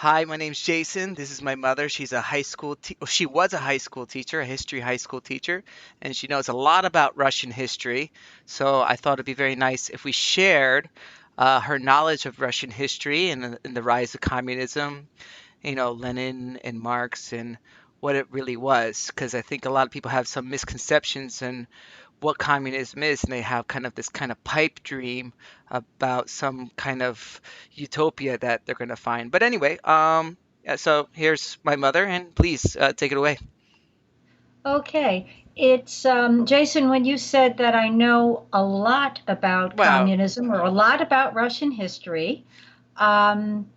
Hi, my name's Jason. This is my mother. She was a high school teacher, a history high school teacher, and she knows a lot about Russian history. So I thought it'd be very nice if we shared her knowledge of Russian history and the rise of communism, Lenin and Marx and what it really was. Because I think a lot of people have some misconceptions and what communism is, and they have kind of this kind of pipe dream about some kind of utopia that they're going to find. But anyway, yeah, so here's my mother, and please take it away. Okay. It's Jason, when you said that I know a lot about Well, communism or a lot about Russian history, um,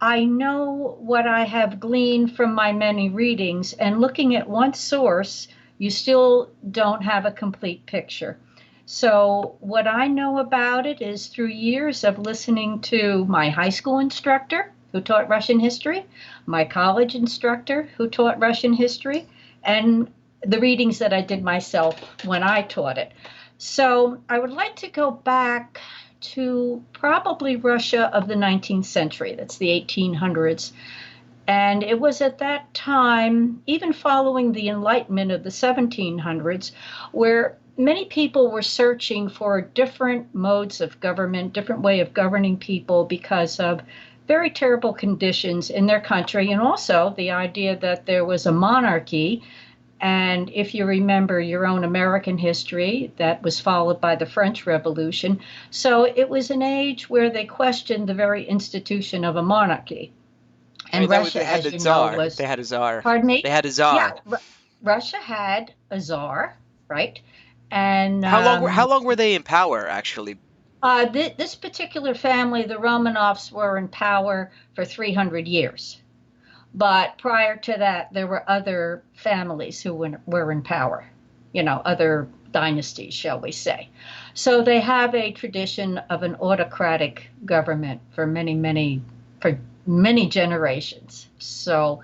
I know what I have gleaned from my many readings, and looking at one source, you still don't have a complete picture. So, what I know about it is through years of listening to my high school instructor who taught Russian history, my college instructor who taught Russian history, and the readings that I did myself when I taught it. So, I would like to go back to probably Russia of the 19th century. That's the 1800s. And it was at that time, even following the Enlightenment of the 1700s, where many people were searching for different modes of government, different way of governing people because of very terrible conditions in their country, and also the idea that there was a monarchy. And if you remember your own American history, that was followed by the French Revolution. So it was an age where they questioned the very institution of a monarchy. I And know Russia, they had as the you know, Czar. was, They had a Czar. pardon They me? had a Yeah, Czar. Russia had a czar, right? And How long were they in power, actually? this particular family, the Romanovs, were in power for 300 years. But prior to that, there were other families who were in power, other dynasties, shall we say. So they have a tradition of an autocratic government for many generations. So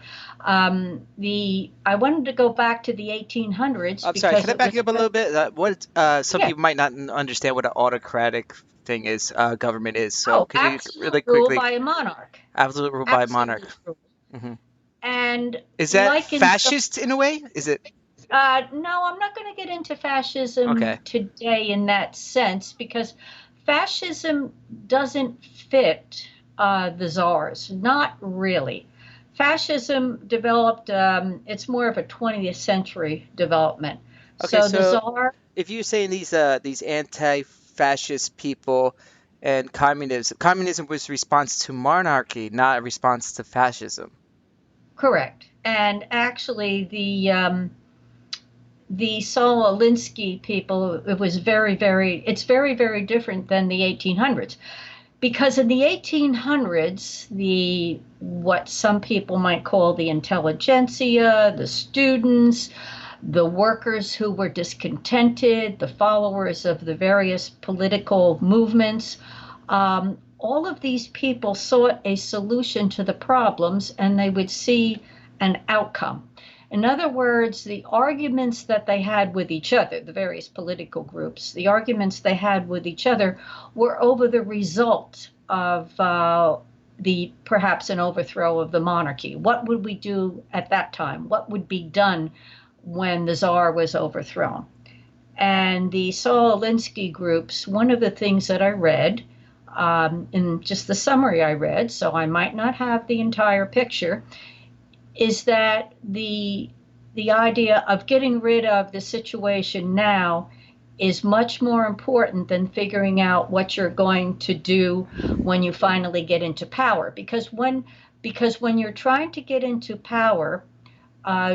the I wanted to go back to the 1800s I'm sorry, can because I it back was you up a little bit? Some yeah. people might not understand what an autocratic thing is, government is. So Oh, could you really absolute rule quickly, by a monarch. absolute rule by monarch? Absolute rule. Hmm. And Is that like in so fascist in a way? Is it? No, I'm not going to get into fascism Okay. today in that sense because fascism doesn't fit the czars, not really. Fascism developed, it's more of a 20th century development. Okay, So the so czar, if you're saying these anti-fascist people and communism was a response to monarchy, not a response to fascism. correct. And actually, the Saul Alinsky people, it was it's very, very different than the 1800s. Because in the 1800s, the what some people might call the intelligentsia, the students, the workers who were discontented, the followers of the various political movements, all of these people sought a solution to the problems and they would see an outcome. In other words, the arguments that they had with each other, the various political groups, the arguments they had with each other were over the result of the perhaps an overthrow of the monarchy. What would we do at that time? What would be done when the Czar was overthrown? And the Saul Alinsky groups, one of the things that I read in just the summary I read, so I might not have the entire picture, is that the idea of getting rid of the situation now is much more important than figuring out what you're going to do when you finally get into power. Because when you're trying to get into power,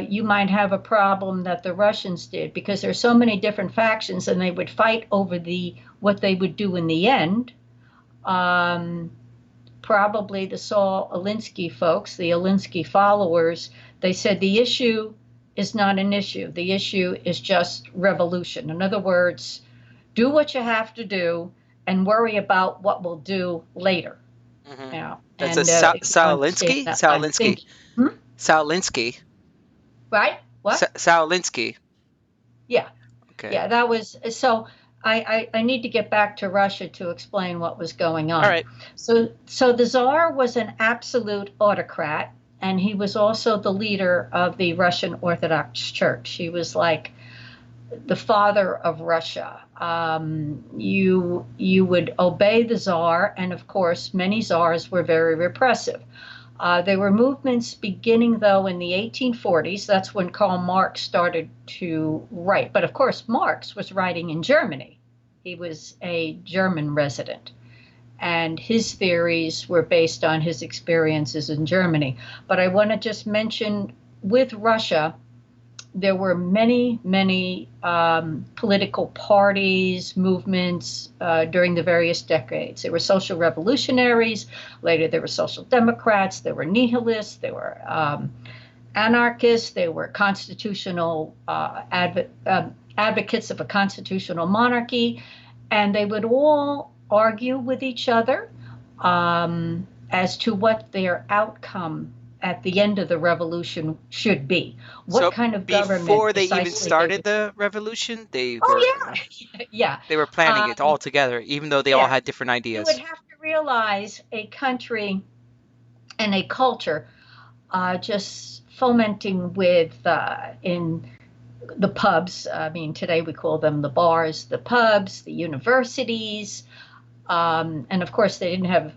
you might have a problem that the Russians did because there's so many different factions and they would fight over the what they would do in the end. Um, Probably the Saul Alinsky folks, the Alinsky followers, they said the issue is not an issue. The issue is just revolution. In other words, do what you have to do and worry about what we'll do later. Hmm. Now, That's a and if you understand that, I'm Saulinsky, thinking, hmm? Saulinsky, Right? What? Saulinsky. Yeah, Okay. yeah. That was so. I need to get back to Russia to explain what was going All on. right. So the Tsar was an absolute autocrat, and he was also the leader of the Russian Orthodox Church. He was like the father of Russia. You would obey the Tsar, and of course, many Tsars were very repressive. There were movements beginning, though, in the 1840s. That's when Karl Marx started to write. But of course, Marx was writing in Germany. He was a German resident, and his theories were based on his experiences in Germany. But I want to just mention with Russia, there were many, many political parties, movements during the various decades. There were social revolutionaries. Later, there were social democrats. There were nihilists. There were anarchists. There were constitutional advocates of a constitutional monarchy. And they would all argue with each other as to what their outcome at the end of the revolution should be. What So kind of government before they even precisely they started would. the revolution, Oh yeah, yeah, they were planning it all together, even though they all yeah. had different You would ideas. have to realize a country and a culture just fomenting with in the pubs. I mean, today we call them the bars, the pubs, the universities. And of course, they didn't have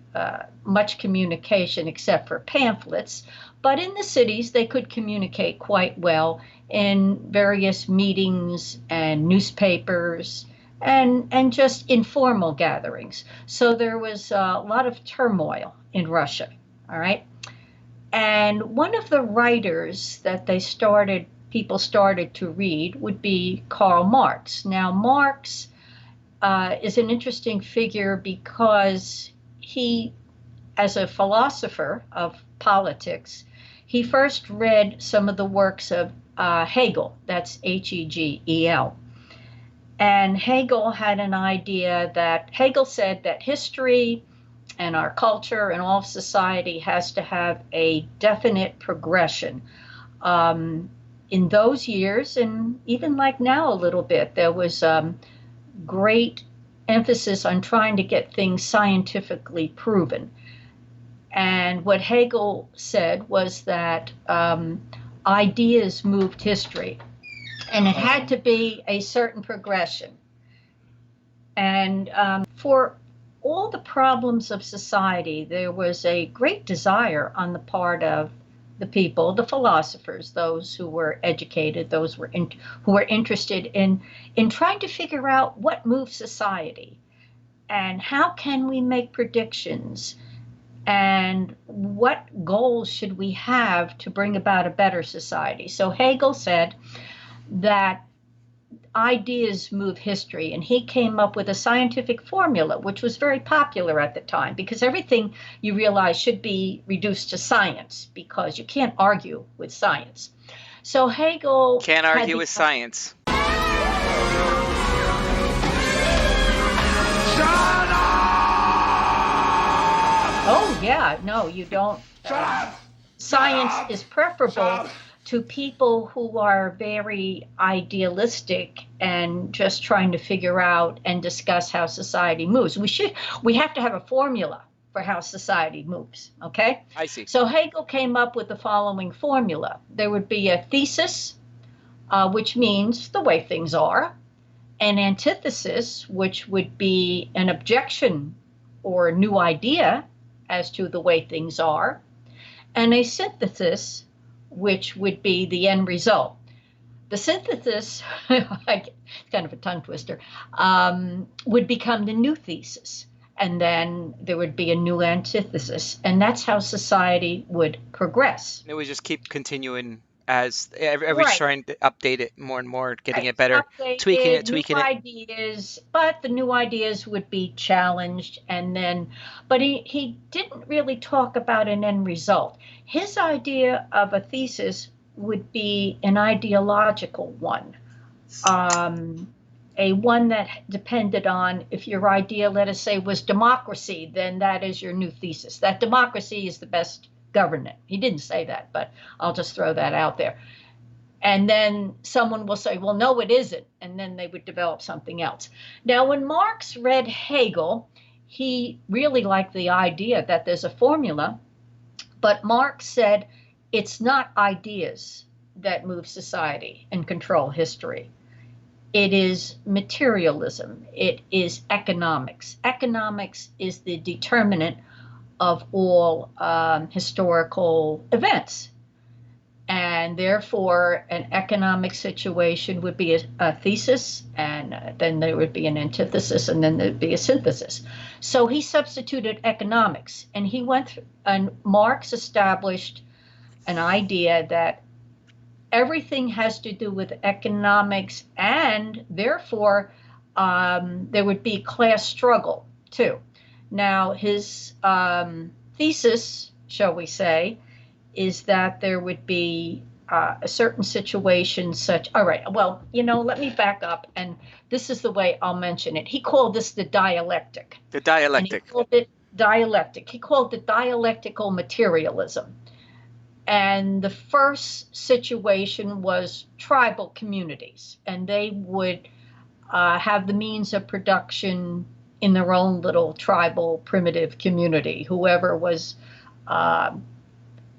much communication except for pamphlets. But in the cities, they could communicate quite well in various meetings and newspapers and just informal gatherings. So there was a lot of turmoil in Russia. All right. And one of the writers that people started to read would be Karl Marx. Now, Marx is an interesting figure because he, as a philosopher of politics, he first read some of the works of Hegel, that's Hegel. And Hegel had an idea that Hegel said that history and our culture and all of society has to have a definite progression. In those years, and even like now a little bit, there was great emphasis on trying to get things scientifically proven. And what Hegel said was that ideas moved history, and it had to be a certain progression. And for all the problems of society, there was a great desire on the part of the people, the philosophers, those who were educated, who were interested in trying to figure out what moves society and how can we make predictions and what goals should we have to bring about a better society. So Hegel said that ideas move history, and he came up with a scientific formula which was very popular at the time, because everything, you realize, should be reduced to science because you can't argue with science. So Hegel Can't had argue with science. Oh yeah, no, you don't. Science is preferable to people who are very idealistic and just trying to figure out and discuss how society moves. We have to have a formula for how society moves, okay? I see. So Hegel came up with the following formula. There would be a thesis, which means the way things are, an antithesis, which would be an objection or a new idea as to the way things are, and a synthesis, which would be the end result. The synthesis, kind of a tongue twister, would become the new thesis. And then there would be a new antithesis. And that's how society would progress. It would just keep continuing as everybody's Right. trying to update it more and more, getting Right. it better, tweaking Updated, it, new tweaking it. ideas, but the new ideas would be challenged. And then, but he didn't really talk about an end result. His idea of a thesis would be an ideological one, a one that depended on, if your idea, let us say, was democracy, then that is your new thesis. That democracy is the best government. He didn't say that, but I'll just throw that out there. And then someone will say, well, no, it isn't. And then they would develop something else. Now, when Marx read Hegel, he really liked the idea that there's a formula, but Marx said it's not ideas that move society and control history. It is materialism. It is economics. Economics is the determinant of all historical events. And therefore, an economic situation would be a thesis, and then there would be an antithesis, and then there'd be a synthesis. So he substituted economics, and he went through, and Marx established an idea that everything has to do with economics, and therefore there would be class struggle too. Now, his thesis, shall we say, is that there would be a certain situation such, all right, well, let me back up, and this is the way I'll mention it. He called this the dialectic. The And he dialectic. called it dialectic. He called it dialectical materialism. And the first situation was tribal communities, and they would have the means of production in their own little tribal primitive community. Whoever was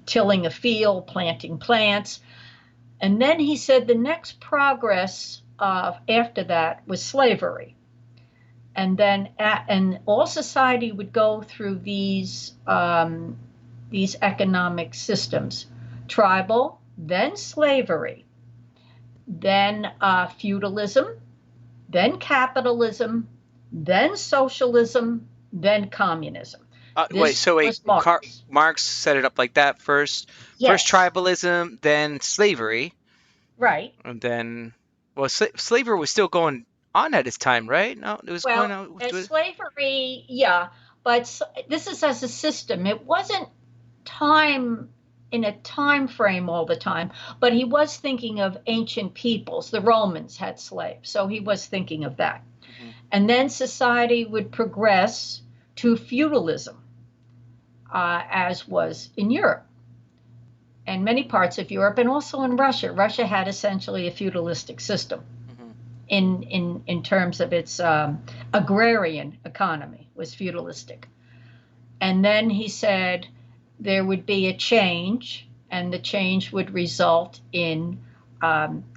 tilling a field, planting plants. And then he said the next progress after that was slavery. And then and all society would go through these economic systems: tribal, then slavery, then feudalism, then capitalism, then socialism, then communism. Wait, This so was Marx. Marx set it up like that first. First Yes, tribalism, then slavery, right. and then well, slavery was still going on at his time, right? No, it was going Well, on. as slavery, yeah, but this is as a system. It wasn't time in a time frame all the time, but he was thinking of ancient peoples. The Romans had slaves, so he was thinking of that. Mhm. And then society would progress to feudalism, as was in Europe and many parts of Europe, and also in Russia. Russia had essentially a feudalistic system Mhm. in terms of its agrarian economy was feudalistic. And then he said there would be a change, and the change would result in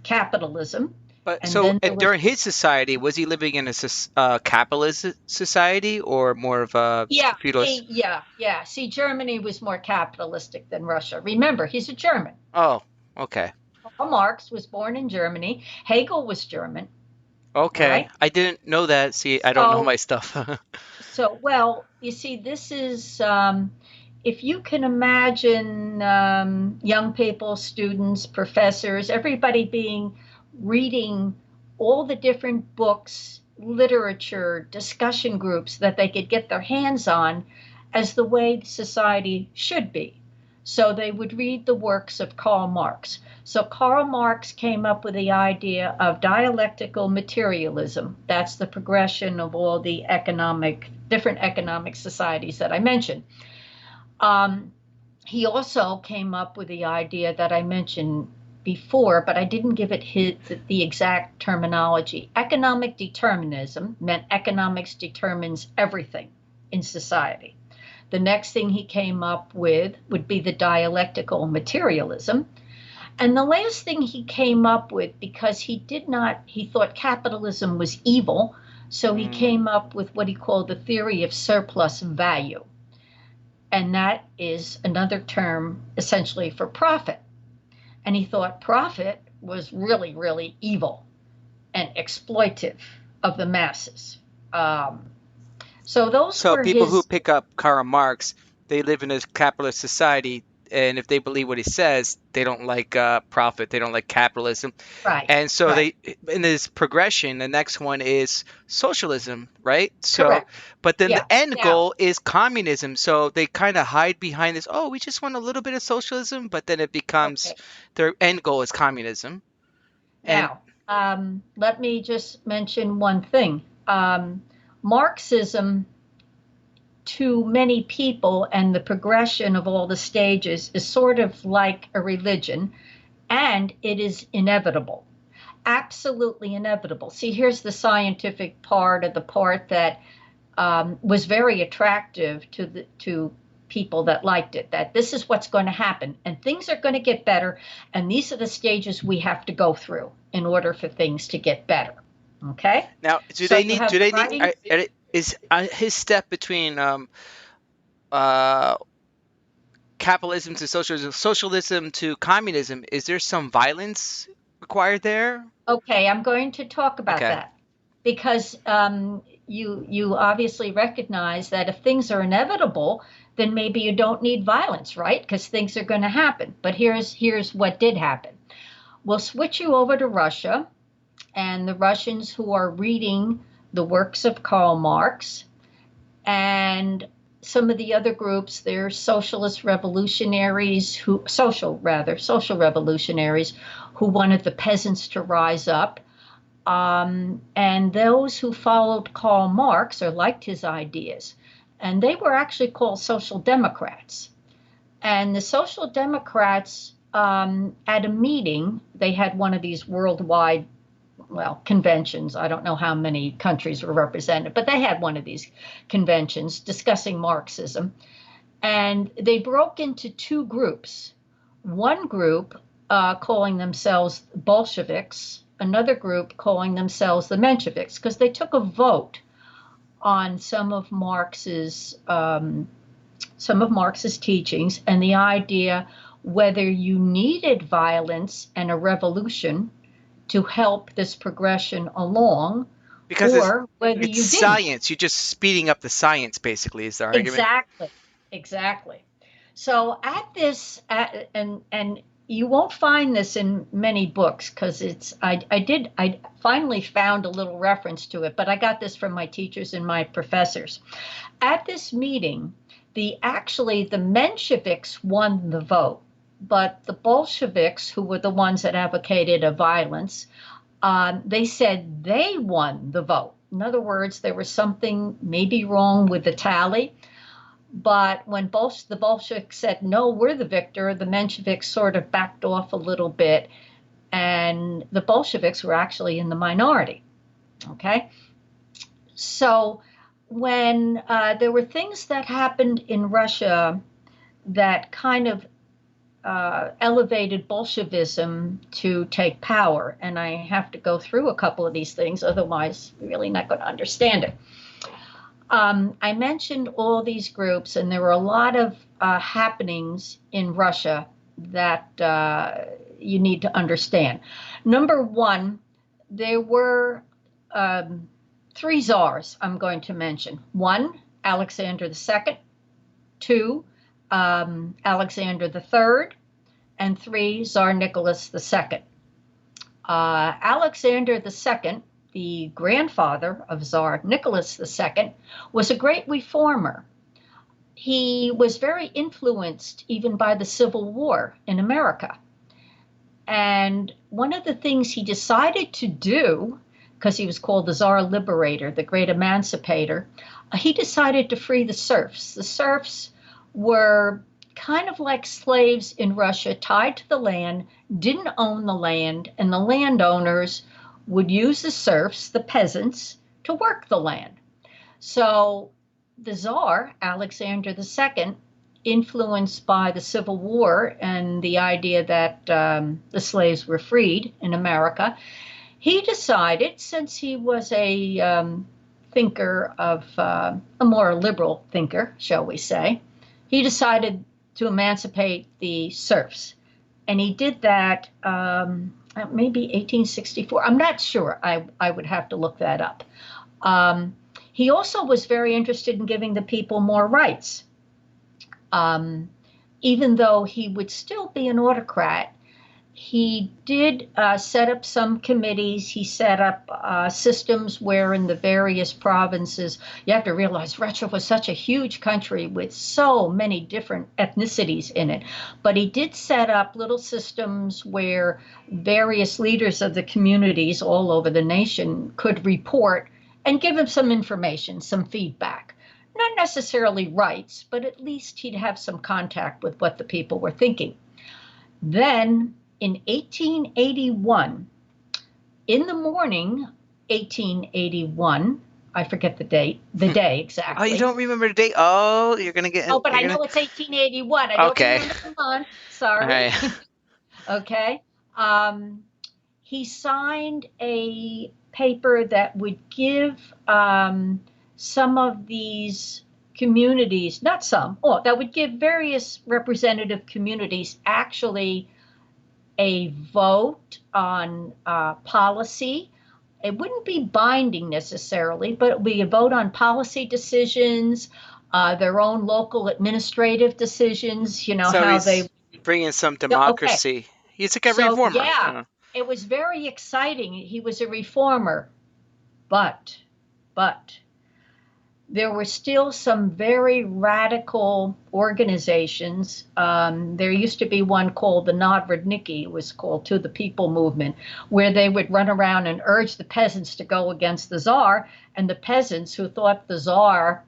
capitalism. But And so then there was, during his society, was he living in a capitalist society or more of a yeah, feudalist? yeah. See, Germany was more capitalistic than Russia. Remember, he's a German. Oh, okay. Karl Marx was born in Germany. Hegel was German. All Okay. right. I didn't know that. See, I don't know So my stuff. well, you see, this is, if you can imagine young people, students, professors, everybody reading all the different books, literature, discussion groups that they could get their hands on as the way society should be. So they would read the works of Karl Marx. So Karl Marx came up with the idea of dialectical materialism. That's the progression of all the different economic societies that I mentioned. Um, he also came up with the idea that I mentioned before, but I didn't give it the exact terminology. Economic determinism meant economics determines everything in society. The next thing he came up with would be the dialectical materialism. And the last thing he came up with, because he thought capitalism was evil, so he Mm. came up with what he called the theory of surplus value. And that is another term essentially for profit. And he thought profit was really, really evil and exploitive of the masses. Um, so those So were people who his, pick up Karl Marx, they live in a capitalist society, and if they believe what he says, they don't like profit, they don't like capitalism, right, and so right, they in this progression, the next one is socialism, right? So, correct. but then Yeah. the end Now, goal is communism. So they kind of hide behind this. Oh, we just want a little bit of socialism, but then it becomes okay. their end goal is communism. And Now, let me just mention one thing. Marxism, to many people, and the progression of all the stages is sort of like a religion. and it is inevitable, absolutely inevitable. See, here's the scientific part, of the part that was very attractive to people that liked it, that this is what's going to happen and things are going to get better, and these are the stages we have to go through in order for things to get better. Okay, Now, so you have do the they need, writing. is his step between uh, capitalism to socialism, socialism to communism, is there some violence required there? Okay, I'm going to talk about Okay. that because you obviously recognize that if things are inevitable, then maybe you don't need violence, right? Because things are going to happen. But here's what did happen. We'll switch you over to Russia, and the Russians who are reading the works of Karl Marx and some of the other groups, they're socialist revolutionaries who, social revolutionaries who wanted the peasants to rise up. And those who followed Karl Marx or liked his ideas. And they were actually called Social Democrats. And the Social Democrats, at a meeting, they had one of these worldwide, well, conventions. I don't know how many countries were represented, but they had one of these conventions discussing Marxism. And they broke into two groups. One group calling themselves Bolsheviks, another group calling themselves the Mensheviks, because they took a vote on some of Marx's teachings and the idea whether you needed violence and a revolution to help this progression along, Because or whether it's you didn't. science. You're just speeding up the science, basically, is the argument. Exactly, exactly. So and you won't find this in many books because I finally found a little reference to it, but I got this from my teachers and my professors. At this meeting, the Mensheviks won the vote, but the Bolsheviks, who were the ones that advocated a violence, they said they won the vote. In other words, there was something maybe wrong with the tally. But when the Bolsheviks said, no, we're the victor, the Mensheviks sort of backed off a little bit, and the Bolsheviks were actually in the minority. Okay? So when there were things that happened in Russia that kind of elevated Bolshevism to take power, and I have to go through a couple of these things, otherwise, you're really not going to understand it. I mentioned all these groups, and there were a lot of happenings in Russia that you need to understand. Number one, there were three czars I'm going to mention. One, Alexander II. Two, Alexander III. And three, Tsar Nicholas II. Alexander II, the grandfather of Tsar Nicholas II, was a great reformer. He was very influenced even by the Civil War in America. And one of the things he decided to do, because he was called the Tsar Liberator, the great emancipator, he decided to free the serfs. The serfs were kind of like slaves in Russia, tied to the land, didn't own the land, and the landowners would use the serfs, the peasants, to work the land. So the Tsar, Alexander II, influenced by the Civil War and the idea that the slaves were freed in America, he decided, since he was a thinker of a more liberal thinker, shall we say, he decided to emancipate the serfs. And he did that maybe 1864. I'm not sure. I would have to look that up. He also was very interested in giving the people more rights. Even though he would still be an autocrat, he did set up some committees. He set up systems where in the various provinces, you have to realize Russia was such a huge country with so many different ethnicities in it. But he did set up little systems where various leaders of the communities all over the nation could report and give him some information, some feedback. Not necessarily rights, but at least he'd have some contact with what the people were thinking. Then in 1881, in the morning, 1881, I forget the day Oh, you exactly. don't remember the date? Oh, you're gonna get in, Oh, but you're I gonna. know it's 1881. I don't Okay. remember the month. All Sorry. right. Okay. Um, he signed a paper that would give some of these communities, not some, oh, that would give various representative communities actually a vote on policy. It wouldn't be binding necessarily, but it would be a vote on policy decisions, their own local administrative decisions, So how they, he's bringing some okay. democracy. He's like a So, reformer. yeah, Oh. it was very exciting. He was a reformer, but, but there were still some very radical organizations. There used to be one called the Narodniki, it was called To the People Movement, where they would run around and urge the peasants to go against the Czar, and the peasants who thought the Czar,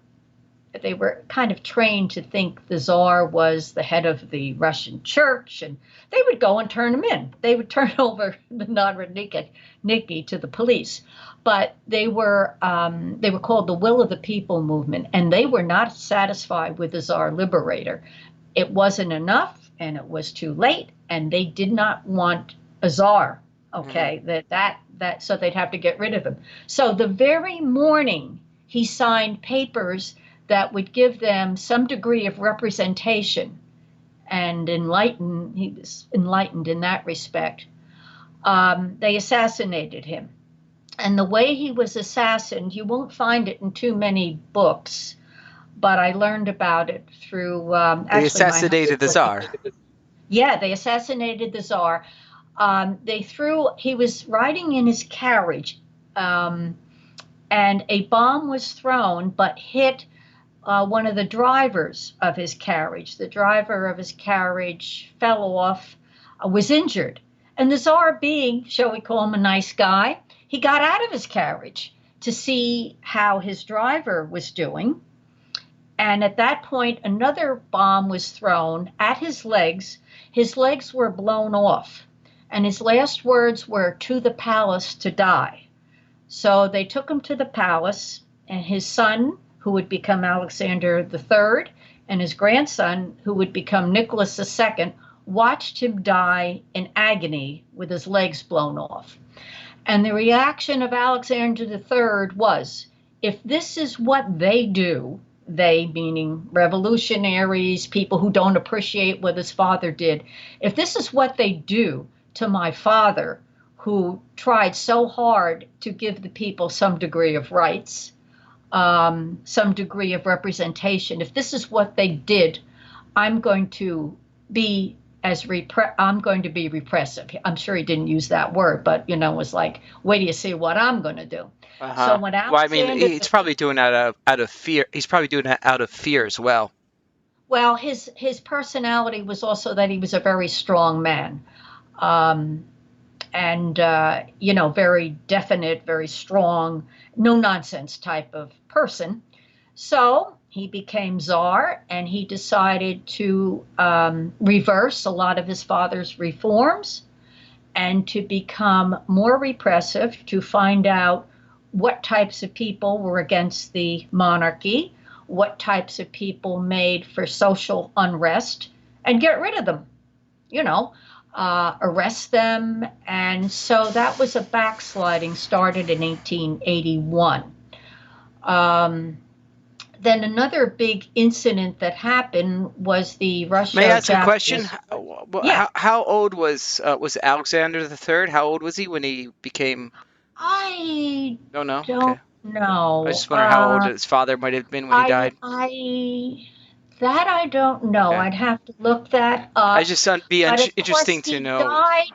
they were kind of trained to think the Tsar was the head of the Russian church, and they would go and turn him in. They would turn over the Narodniki to the police. But they were called the Will of the People movement, and they were not satisfied with the Tsar Liberator. It wasn't enough, and it was too late, and they did not want a Tsar. Mhm. Okay, so they'd have to get rid of him. So the very morning he signed papers that would give them some degree of representation and enlighten. He was enlightened in that respect. They assassinated him. And the way he was assassinated, you won't find it in too many books, but I learned about it through They actually my husband. assassinated the Tsar. Yeah, they assassinated the Tsar. He was riding in his carriage, um, and a bomb was thrown but hit one of the drivers of his carriage. The driver of his carriage fell off, was injured. And the Tsar, being, shall we call him a nice guy, he got out of his carriage to see how his driver was doing. And at that point, another bomb was thrown at his legs. His legs were blown off. And his last words were, "To the palace to die." So they took him to the palace, and his son, who would become Alexander III, and his grandson, who would become Nicholas II, watched him die in agony with his legs blown off. And the reaction of Alexander III was, if this is what they do, they meaning revolutionaries, people who don't appreciate what his father did, if this is what they do to my father, who tried so hard to give the people some degree of rights, some degree of representation, if this is what they did, I'm going to be I'm going to be repressive. I'm sure he didn't use that word, but it was like, wait till you see what I'm going to do. So Uh-huh. when Well, I mean, Alexander, he's probably doing that out of fear. He's probably doing that out of fear as well. well, his personality was also that he was a very strong man, um, and very definite, very strong, no nonsense type of person. So he became czar, and he decided to reverse a lot of his father's reforms and to become more repressive, to find out what types of people were against the monarchy, what types of people made for social unrest, and get rid of them, you know, arrest them. And so that was a backsliding started in 1881. Um, then another big incident that happened was the May I ask a question? Russo-Japanese. Yeah, How old was Alexander the Third? How old was he when he became? I Don't know. don't Okay. I know. just wonder how old his father might have been when he I, died. I, that I don't know. Okay. I'd have to look that I up. just thought be But of course, interesting to he know. died.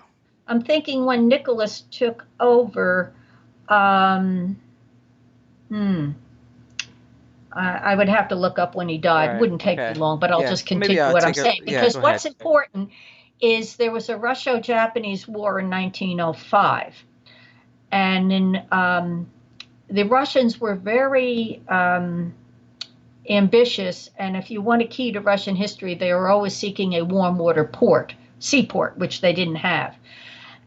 I'm thinking when Nicholas took over. Um, hmm, I would have to look up when he died. Right. Wouldn't take me Okay. long, but I'll Yeah. just Maybe continue I'll what I'm take a. saying. Yeah. Because Go ahead. what's important is there was a Russo-Japanese War in 1905, and the Russians were very ambitious. And if you want a key to Russian history, they were always seeking a warm water port seaport, which they didn't have.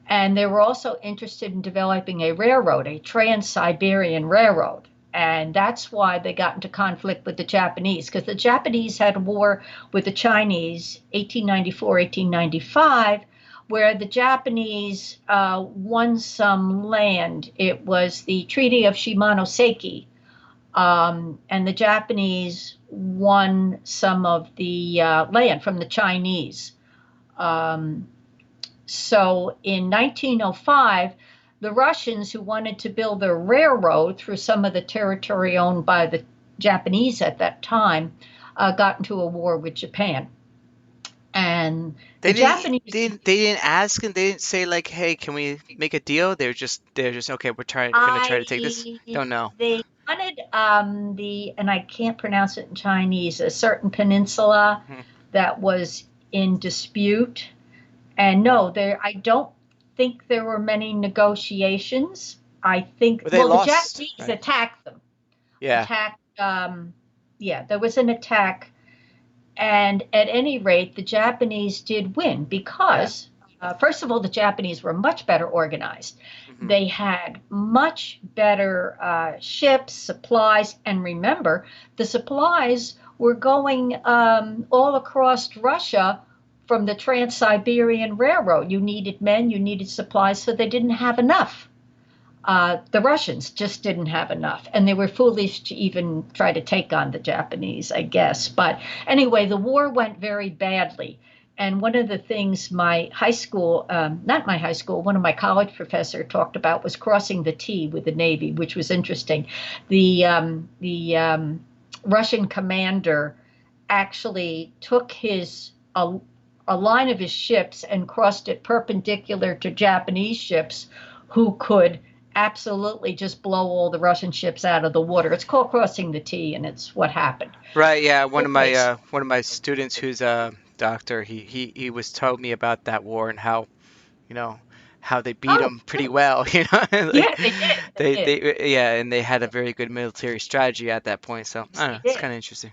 And they were also interested in developing a railroad, a Trans-Siberian Railroad. And that's why they got into conflict with the Japanese, because the Japanese had a war with the Chinese, 1894, 1895, where the Japanese won some land. It was the Treaty of Shimonoseki, and the Japanese won some of the land from the Chinese. Um, so in 1905, the Russians, who wanted to build a railroad through some of the territory owned by the Japanese at that time, got into a war with Japan. And the Japanese, They didn't ask, and they didn't say like, "Hey, can we make a deal?" They're just okay. Gonna try to take this. I, Don't know. they wanted and I can't pronounce it in Chinese, a certain peninsula Mhm. that was in dispute. And no, I don't think there were many negotiations. I think, But they well, the lost, Japanese right? attacked them. Yeah. Attacked, yeah, there was an attack. And at any rate, the Japanese did win Yeah. because, first of all, the Japanese were much better organized. Hmm. They had much better ships, supplies, and remember, the supplies were going all across Russia from the Trans Siberian Railroad. You needed men, you needed supplies, so they didn't have enough. The Russians just didn't have enough, and they were foolish to even try to take on the Japanese, I guess. But anyway, the war went very badly. And one of the things my high school, not my high school, one of my college professor talked about was crossing the T with the Navy, which was interesting. The Russian commander actually took a line of his ships and crossed it perpendicular to Japanese ships who could absolutely just blow all the Russian ships out of the water. It's called crossing the T, and it's what happened. Right. Yeah. Anyways, One of my students who's a doctor, he was told me about that war and how, you know, how they beat oh, them pretty well, you know, yeah, like they did. They did. yeah, and they had a very good military strategy at that point. So Yes, I don't they know, it's did. kind of interesting.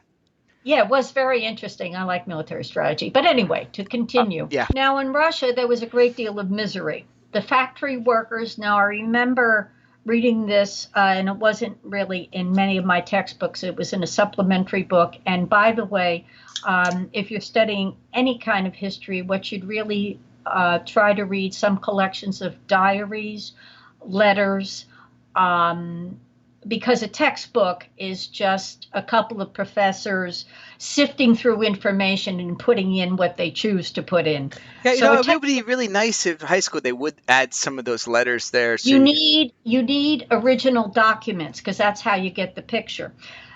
Yeah, it was very interesting. I like military strategy. But anyway, to continue. Yeah. Now, in Russia, there was a great deal of misery. The factory workers, now I remember reading this, and it wasn't really in many of my textbooks, it was in a supplementary book. And by the way, if you're studying any kind of history, what you'd really try to read some collections of diaries, letters, um, because a textbook is just a couple of professors sifting through information and putting in what they choose to put in. Yeah, you So know, a it would be textbook, really nice if high school they would add some of those letters there. So you, you need original documents because that's how you get the picture.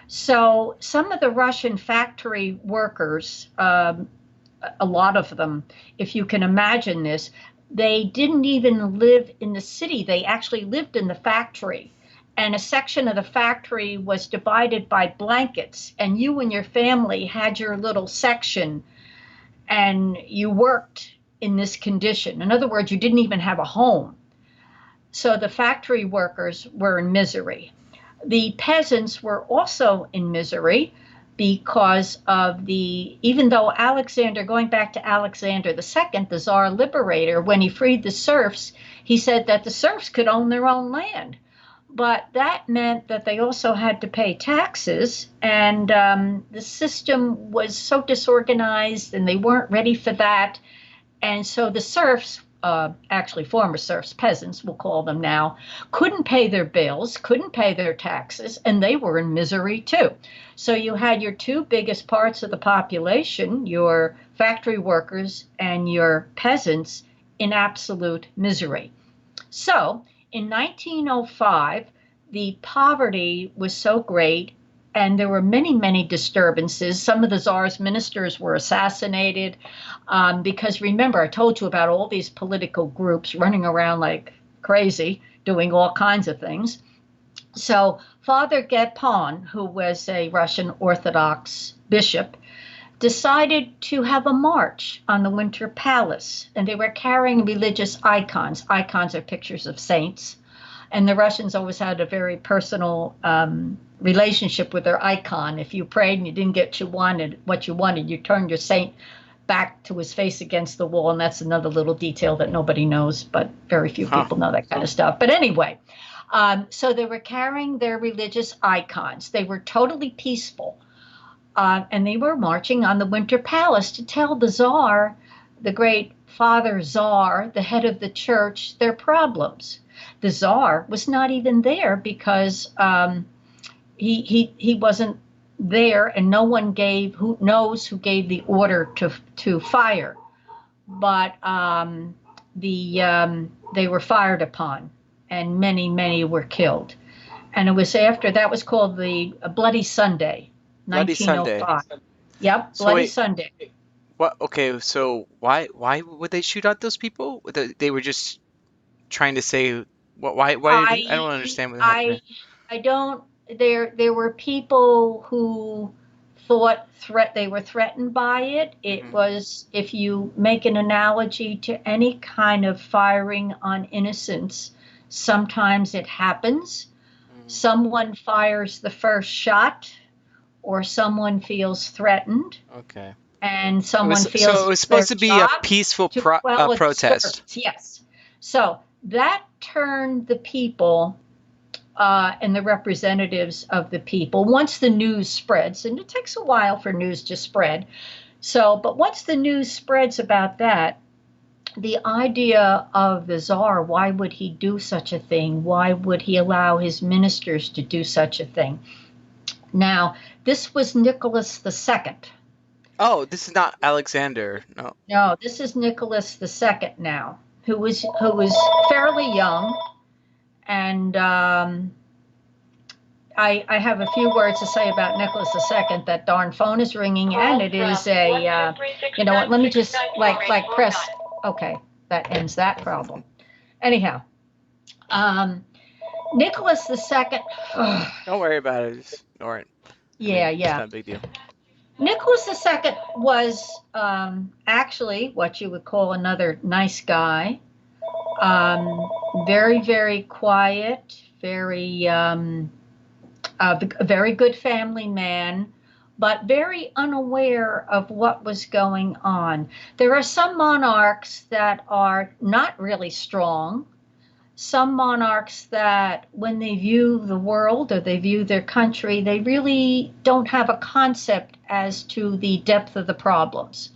So some of the Russian factory workers, a lot of them, if you can imagine this, they didn't even live in the city. They actually lived in the factory. And a section of the factory was divided by blankets, and you and your family had your little section, and you worked in this condition. In other words, you didn't even have a home. So the factory workers were in misery. The peasants were also in misery because of even though Alexander, going back to Alexander II, the Czar liberator, when he freed the serfs, he said that the serfs could own their own land. But that meant that they also had to pay taxes, and the system was so disorganized and they weren't ready for that. And so the serfs, actually former serfs, peasants, we'll call them now, couldn't pay their bills, couldn't pay their taxes, and they were in misery too. So you had your two biggest parts of the population, your factory workers and your peasants, in absolute misery. So in 1905, the poverty was so great, and there were many, many disturbances. Some of the Tsar's ministers were assassinated because remember, I told you about all these political groups running around like crazy, doing all kinds of things. So Father Gapon, who was a Russian Orthodox bishop, decided to have a march on the Winter Palace, and they were carrying religious icons. Icons are pictures of saints, and the Russians always had a very personal relationship with their icon. If you prayed and you didn't get what you wanted, you turned your saint back to his face against the wall. And that's another little detail that nobody knows, but very few Huh. people know that kind of stuff. But anyway, so they were carrying their religious icons. They were totally peaceful. And they were marching on the Winter Palace to tell the Czar, the great Father Czar, the head of the church, their problems. The Czar was not even there because he wasn't there, and no one gave who knows who gave the order to fire. But they were fired upon, and many were killed. And it was after that was called the Bloody Sunday, Bloody Sunday. 1905. Yep, So Bloody wait, Sunday. what? Okay, so why would they shoot out those people? They were just trying to say what? Why did I don't I understand what happened I there. I don't there were people who thought they were threatened by it. It Hmm. was, if you make an analogy to any kind of firing on innocents, sometimes it happens. Hmm. Someone fires the first shot, or someone feels threatened, Okay. and It someone was so it feels was it's supposed their to be a job peaceful to quell a protest. disturbance. Yes. So that turned the people and the representatives of the people, once the news spreads, and it takes a while for news to spread. So, but once the news spreads about that, the idea of the czar, why would he do such a thing? Why would he allow his ministers to do such a thing? Now, this was Nicholas II. Oh, this is not Alexander. No. No, this is Nicholas II now, who was fairly young, and I have a few words to say about Nicholas II. That darn phone is ringing, and it is you know what? Let me just like press. Okay, that ends that problem. Anyhow, um, Nicholas II. Don't worry about it. Just ignore it. I Yeah, mean, it's yeah. not a big deal. Nicholas II was actually what you would call another nice guy. Very quiet, a very good family man, but very unaware of what was going on. There are some monarchs that are not really strong. Some monarchs that, when they view the world or they view their country, they really don't have a concept as to the depth of the problems.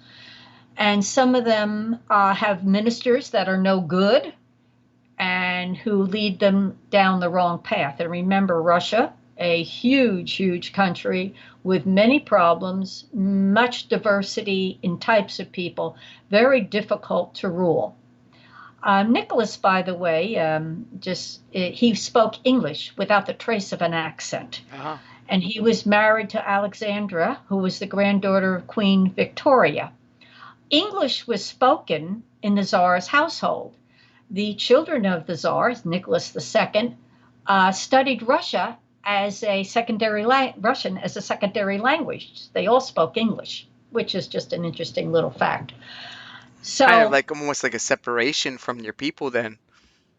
And some of them have ministers that are no good and who lead them down the wrong path. And remember, Russia, a huge country with many problems, much diversity in types of people, very difficult to rule. Nicholas, by the way, he spoke English without the trace of an accent. Uh-huh. And he was married to Alexandra, who was the granddaughter of Queen Victoria. English was spoken in the Tsar's household. The children of the Tsar, Nicholas II, studied Russian as a secondary language. They all spoke English, which is just an interesting little fact. Kind of So, like almost like a separation from your people then,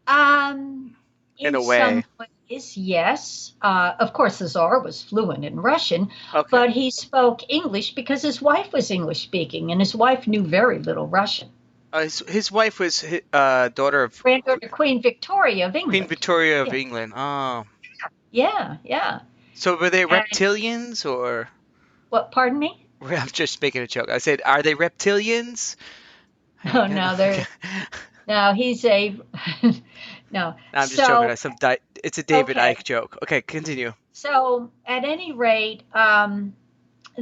in in a some way. ways, yes. Of course, the Tsar was fluent in Russian, Okay. but he spoke English because his wife was English speaking, and his wife knew very little Russian. His wife was daughter of Granddaughter Queen Victoria of Queen England. Victoria of Yeah, England. Oh, yeah. so were they And reptilians or? what? Pardon me? I'm just making a joke. I said, are they reptilians? I mean, No, no, okay. no. He's a no. No, I'm just joking. So That's it's a David okay. Icke joke. Okay, continue. So at any rate, the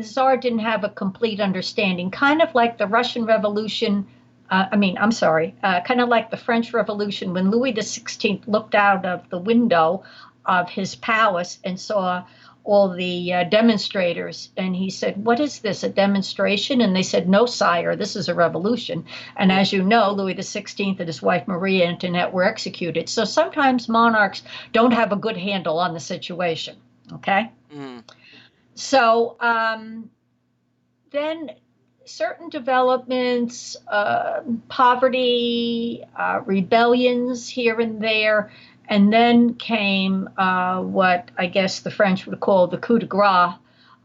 Tsar didn't have a complete understanding, kind of like the Russian Revolution. I'm sorry, kind of like the French Revolution when Louis XVI looked out of the window of his palace and saw all the demonstrators. And he said, "What is this, a demonstration?" And they said, "No, sire, this is a revolution." And Ooh. as you know, Louis XVI and his wife Marie Antoinette were executed. So sometimes monarchs don't have a good handle on the situation. Okay. Mm. So then certain developments, poverty, rebellions here and there, and then came what I guess the French would call the coup de grace,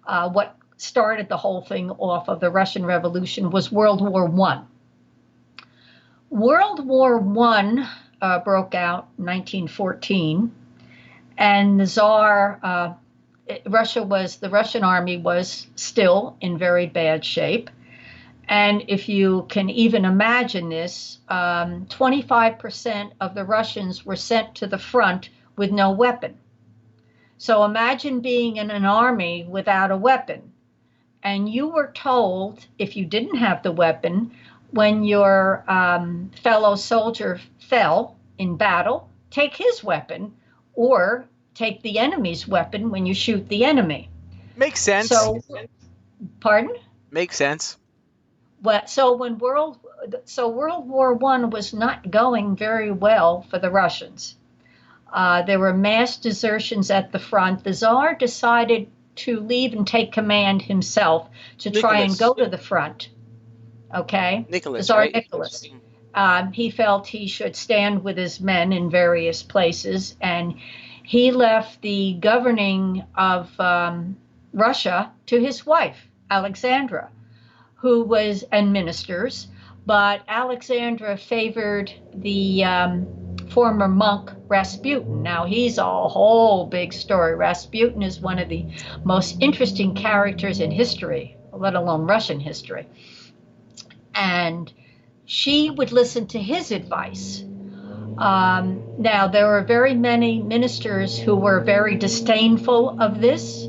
what started the whole thing off of the Russian Revolution was World War One. World War One broke out in 1914, and the the Russian army was still in very bad shape. And if you can even imagine this, 25% of the Russians were sent to the front with no weapon. So imagine being in an army without a weapon. And you were told, if you didn't have the weapon, when your fellow soldier fell in battle, take his weapon or take the enemy's weapon when you shoot the enemy. Makes sense. So, pardon? Makes sense. So World War One was not going very well for the Russians. There were mass desertions at the front. The Tsar decided to leave and take command himself to try and go to the front. Okay, Nicholas, Tsar right? Nicholas. He felt he should stand with his men in various places, and he left the governing of Russia to his wife, Alexandra, and ministers, but Alexandra favored the former monk Rasputin. Now, he's a whole big story. Rasputin is one of the most interesting characters in history, let alone Russian history. And she would listen to his advice. Now, there were very many ministers who were very disdainful of this.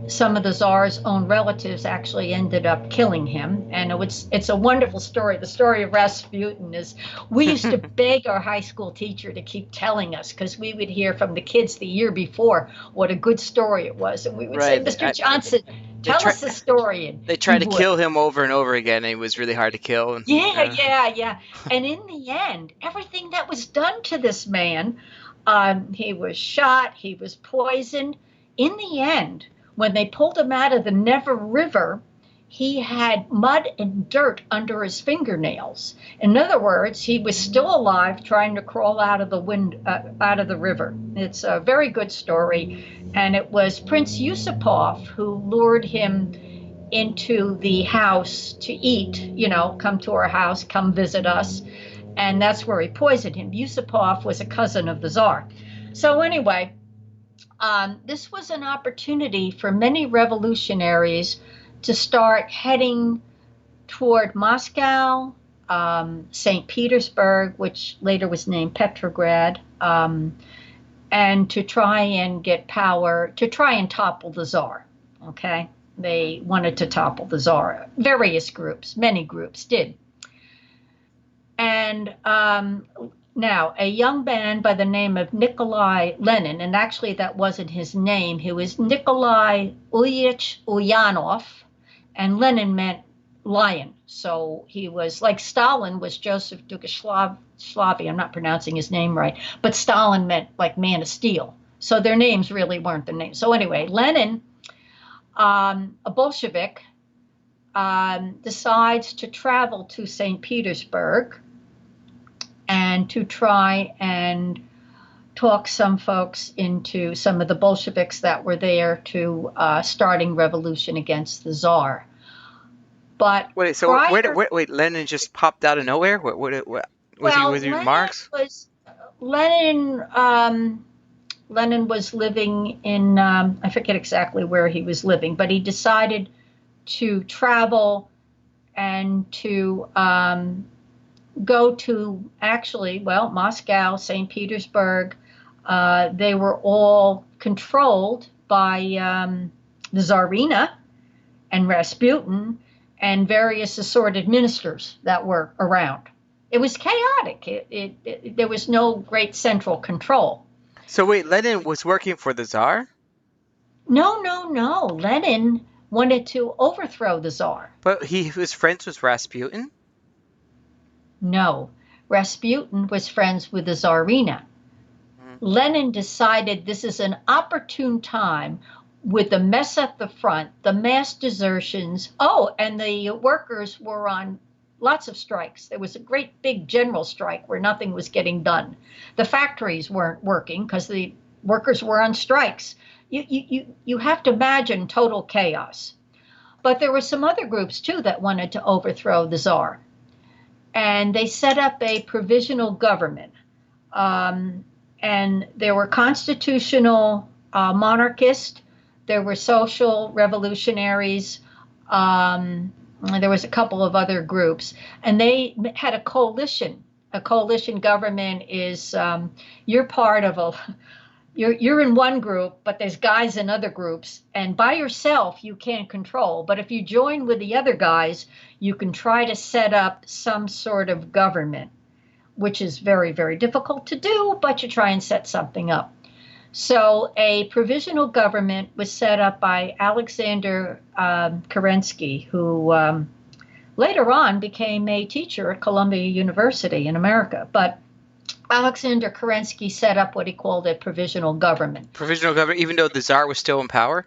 Some of the Tsar's own relatives actually ended up killing him. And it's a wonderful story. The story of Rasputin is, we used to beg our high school teacher to keep telling us, because we would hear from the kids the year before what a good story it was. And we would say, Mr. Johnson, tell us the story. And they tried to kill him over and over again, and he was really hard to kill. And, yeah. And in the end, everything that was done to this man, he was shot, he was poisoned. In the end, when they pulled him out of the Neva River, he had mud and dirt under his fingernails. In other words, he was still alive trying to crawl out of the river. It's a very good story. And it was Prince Yusupov who lured him into the house to eat, come to our house, come visit us. And that's where he poisoned him. Yusupov was a cousin of the Tsar. So anyway, this was an opportunity for many revolutionaries to start heading toward Moscow, St. Petersburg, which later was named Petrograd, and to try and get power, to try and topple the Tsar. Okay, they wanted to topple the Tsar. Various groups, many groups did. And now, a young man by the name of Nikolai Lenin, and actually that wasn't his name, he was Nikolai Ilyich Ulyanov, and Lenin meant lion. So he was, like Stalin was Joseph Dukaslavy, I'm not pronouncing his name right, but Stalin meant like man of steel. So their names really weren't the names. So anyway, Lenin, a Bolshevik, decides to travel to St. Petersburg and to try and talk some folks into, some of the Bolsheviks that were there, to starting revolution against the Tsar. But wait, Lenin just popped out of nowhere? Was he with Marx? Lenin was living in, I forget exactly where he was living, but he decided to travel and to go to, actually, Moscow, St. Petersburg. They were all controlled by the Tsarina and Rasputin and various assorted ministers that were around. It was chaotic. There was no great central control. So wait, Lenin was working for the Tsar? No. Lenin wanted to overthrow the Tsar. But he was friends with Rasputin? No, Rasputin was friends with the Tsarina. Lenin decided this is an opportune time, with the mess at the front, the mass desertions. Oh, and the workers were on lots of strikes. There was a great big general strike where nothing was getting done. The factories weren't working because the workers were on strikes. You have to imagine total chaos. But there were some other groups too that wanted to overthrow the Tsar, and they set up a provisional government. Um, and there were constitutional monarchists, there were social revolutionaries, um, there was a couple of other groups, and they had a coalition. A coalition government is you're part of a you're in one group, but there's guys in other groups, and by yourself you can't control. But if you join with the other guys, you can try to set up some sort of government, which is very, very difficult to do, but you try and set something up. So a provisional government was set up by Alexander Kerensky, who later on became a teacher at Columbia University in America. But Alexander Kerensky set up what he called a provisional government. Provisional government, even though the Tsar was still in power?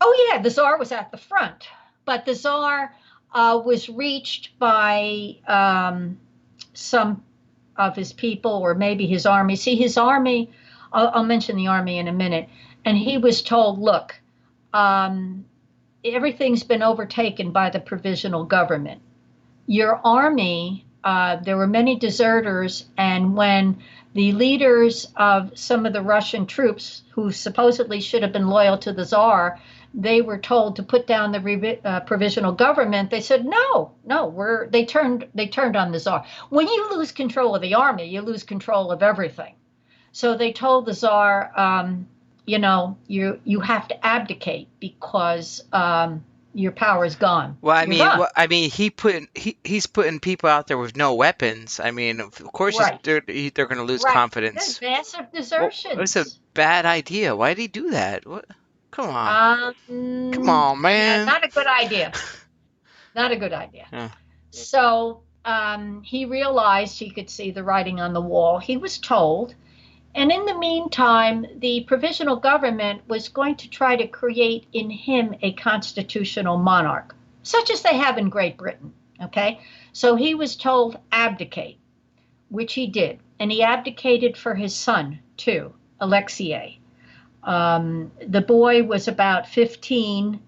Oh, yeah, the Tsar was at the front, but the Tsar was reached by some of his people, or maybe his army. See, his army, I'll mention the army in a minute, and he was told, look, everything's been overtaken by the provisional government. Your army, there were many deserters, and when the leaders of some of the Russian troops, who supposedly should have been loyal to the Tsar, they were told to put down the provisional government. They said, no, they turned on the Tsar. When you lose control of the army, you lose control of everything. So they told the Tsar, you have to abdicate because your power is gone. Well, Gone. he's putting people out there with no weapons. I mean, of course Right. they're going to lose Right. There's confidence. massive Well, it's a desertions. bad idea. Why did he do that? What? Come on. Come on, Yeah, man. not a good idea. Not a good idea. Yeah. So he realized he could see the writing on the wall. He was told. And in the meantime, the provisional government was going to try to create in him a constitutional monarch, such as they have in Great Britain. Okay? So he was told abdicate, which he did. And he abdicated for his son, too, Alexei. The boy was about 15,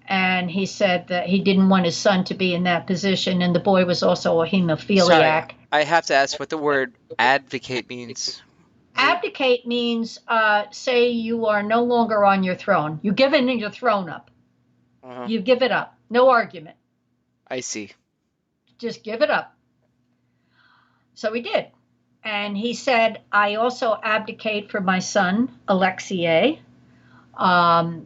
and he said that he didn't want his son to be in that position. And the boy was also a hemophiliac. Sorry, I have to ask what the word advocate means. Abdicate means say you are no longer on your throne. You've given your throne up. You give it up. No argument. I see. Just give it up. So he did. And he said, I also abdicate for my son, Alexei,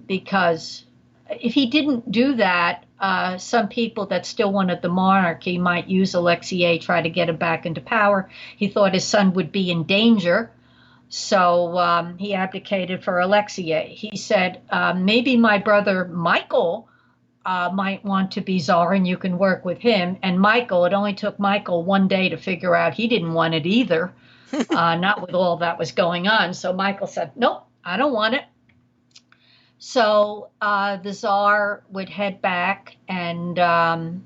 because if he didn't do that, some people that still wanted the monarchy might use Alexei, try to get him back into power. He thought his son would be in danger. So he abdicated for Alexei. He said, maybe my brother Michael might want to be Tsar and you can work with him. And Michael, it only took Michael one day to figure out he didn't want it either, not with all that was going on. So Michael said, nope, I don't want it. So the Tsar would head back, and the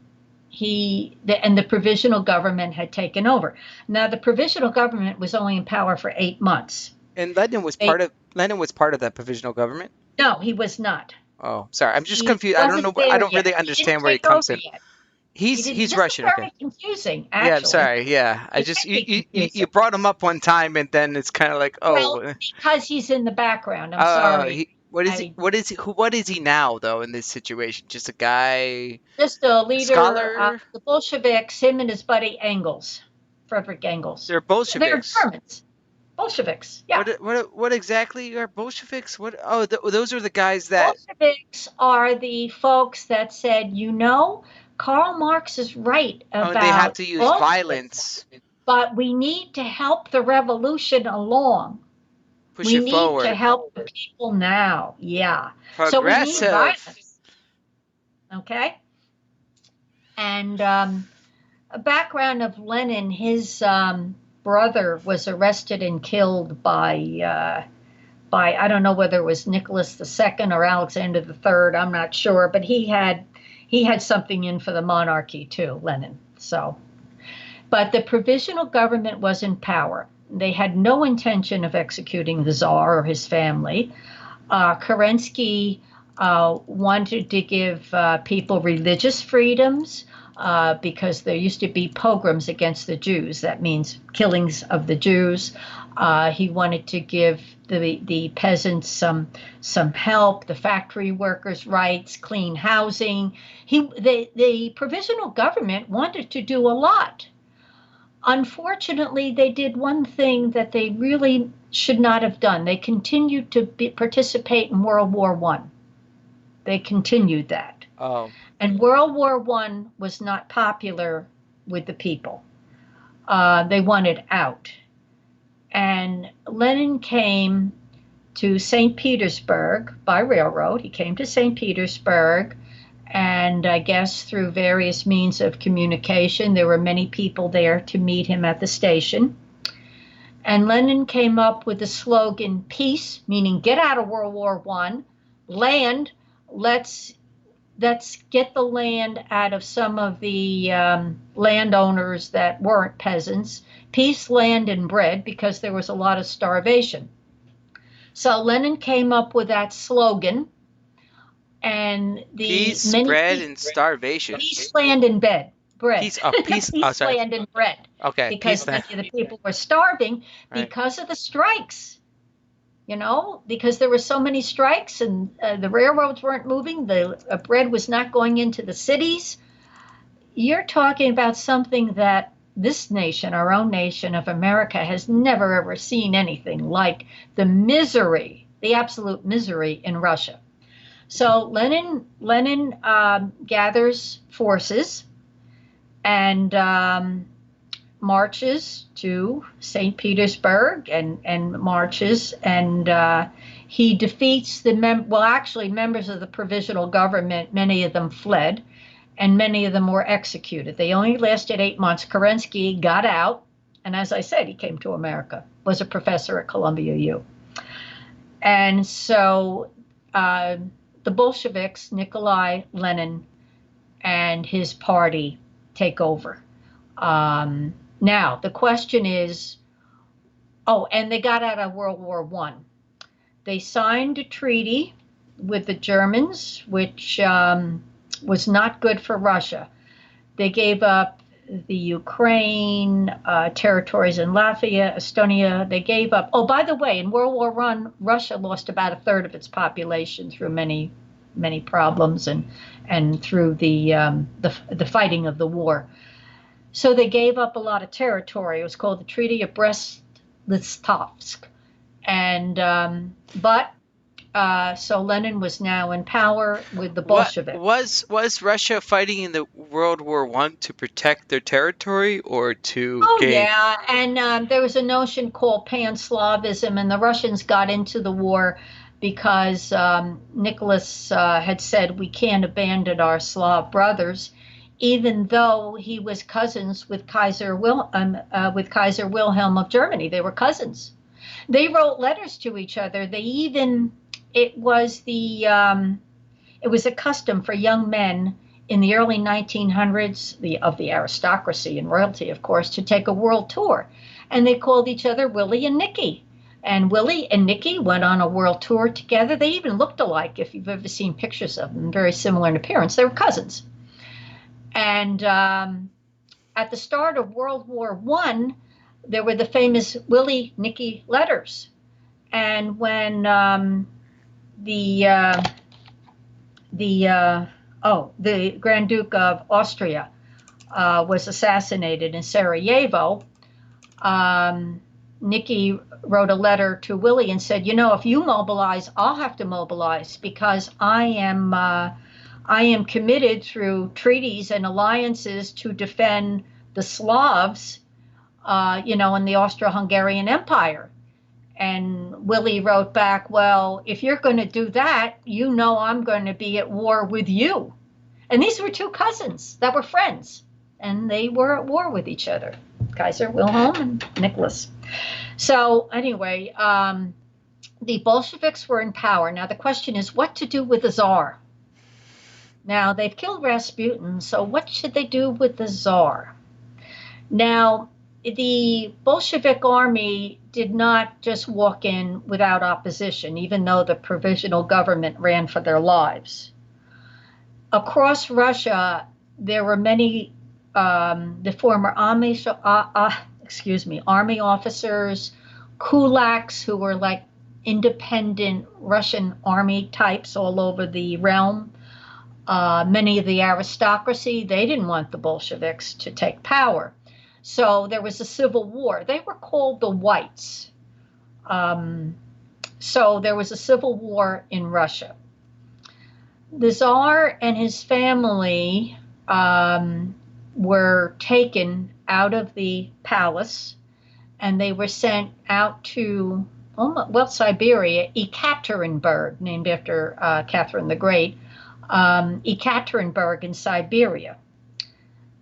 provisional government had taken over. Now, the provisional government was only in power for 8 months. And Lenin was part of that provisional government? No, he was not. Oh, sorry. I'm just confused. I don't know. I don't really understand where he comes in. He's Russian. This is very confusing, actually. Yeah, I'm sorry. Yeah, I just you brought him up one time, and then it's kind of like, oh. Well, because he's in the background. I'm sorry. What is he now, though, in this situation? Just a guy? Just a leader. Scholar? Of the Bolsheviks, him and his buddy Engels, Frederick Engels. They're Bolsheviks. They're Germans. Bolsheviks, yeah. What exactly are Bolsheviks? What? Oh, those are the guys that... Bolsheviks are the folks that said, Karl Marx is right about... they have to use violence. But we need to help the revolution along. Push it forward. We need to help the people now. Yeah. Progressive. So we need violence. Okay? And a background of Lenin, his brother was arrested and killed by I don't know whether it was Nicholas II or Alexander III, I'm not sure, but he had something in for the monarchy too, Lenin. So, but the provisional government was in power. They had no intention of executing the Tsar or his family. Kerensky wanted to give people religious freedoms because there used to be pogroms against the Jews. That means killings of the Jews. He wanted to give the peasants some help, the factory workers' rights, clean housing. The provisional government wanted to do a lot. Unfortunately, they did one thing that they really should not have done. They continued to participate in World War One. They continued that. Oh, And World War One was not popular with the people. They wanted out. And Lenin came to St. Petersburg by railroad. He came to St. Petersburg, and I guess through various means of communication, there were many people there to meet him at the station. And Lenin came up with the slogan, peace, meaning get out of World War One, land, let's get the land out of some of the landowners that weren't peasants, peace, land, and bread, because there was a lot of starvation. So Lenin came up with that slogan, and the peace, many bread, and starvation. peace, land, and bread, Peace. Oh, peace. Oh, peace, sorry. land, and bread, Okay, peace, because land. many of the people were starving Right. because of the strikes. Because there were so many strikes and the railroads weren't moving, the bread was not going into the cities. You're talking about something that this nation, our own nation of America, has never ever seen anything like the misery, the absolute misery in Russia. So Lenin gathers forces and marches to St. Petersburg and marches and he defeats actually members of the provisional government. Many of them fled and many of them were executed. They only lasted 8 months. Kerensky got out, and as I said, he came to America, was a professor at Columbia U. And so the Bolsheviks, Nikolai Lenin and his party take over. Now, the question is, and they got out of World War One. They signed a treaty with the Germans, which was not good for Russia. They gave up the Ukraine, territories in Latvia, Estonia. They gave up. Oh, by the way, in World War One, Russia lost about a third of its population through many, many problems and through the fighting of the war. So they gave up a lot of territory. It was called the Treaty of Brest-Litovsk. And so Lenin was now in power with the What Bolsheviks. was Russia fighting in the World War One to protect their territory or to Oh gain? yeah, and there was a notion called Pan-Slavism, and the Russians got into the war because Nicholas had said we can't abandon our Slav brothers, even though he was cousins with Kaiser Wilhelm of Germany. They were cousins. They wrote letters to each other. It was a custom for young men in the early 1900s, of the aristocracy and royalty, of course, to take a world tour. And they called each other Willie and Nicky. And Willie and Nicky went on a world tour together. They even looked alike, if you've ever seen pictures of them, very similar in appearance. They were cousins. And at the start of World War One, there were the famous Willie-Nicky letters. And when the Grand Duke of Austria was assassinated in Sarajevo, Nicky wrote a letter to Willie and said, if you mobilize, I'll have to mobilize because I am committed through treaties and alliances to defend the Slavs, in the Austro-Hungarian Empire. And Willie wrote back, well, if you're going to do that, I'm going to be at war with you. And these were two cousins that were friends, and they were at war with each other, Kaiser Wilhelm and Nicholas. So anyway, the Bolsheviks were in power. Now the question is what to do with the Czar. Now they've killed Rasputin, so what should they do with the Czar? Now, the Bolshevik army did not just walk in without opposition, even though the provisional government ran for their lives. Across Russia, there were many the former army officers, kulaks, who were like independent Russian army types all over the realm. Many of the aristocracy, they didn't want the Bolsheviks to take power. So there was a civil war. They were called the Whites. So there was a civil war in Russia. The Tsar and his family were taken out of the palace, and they were sent out to, Siberia, Ekaterinburg, named after Catherine the Great, Ekaterinburg in Siberia.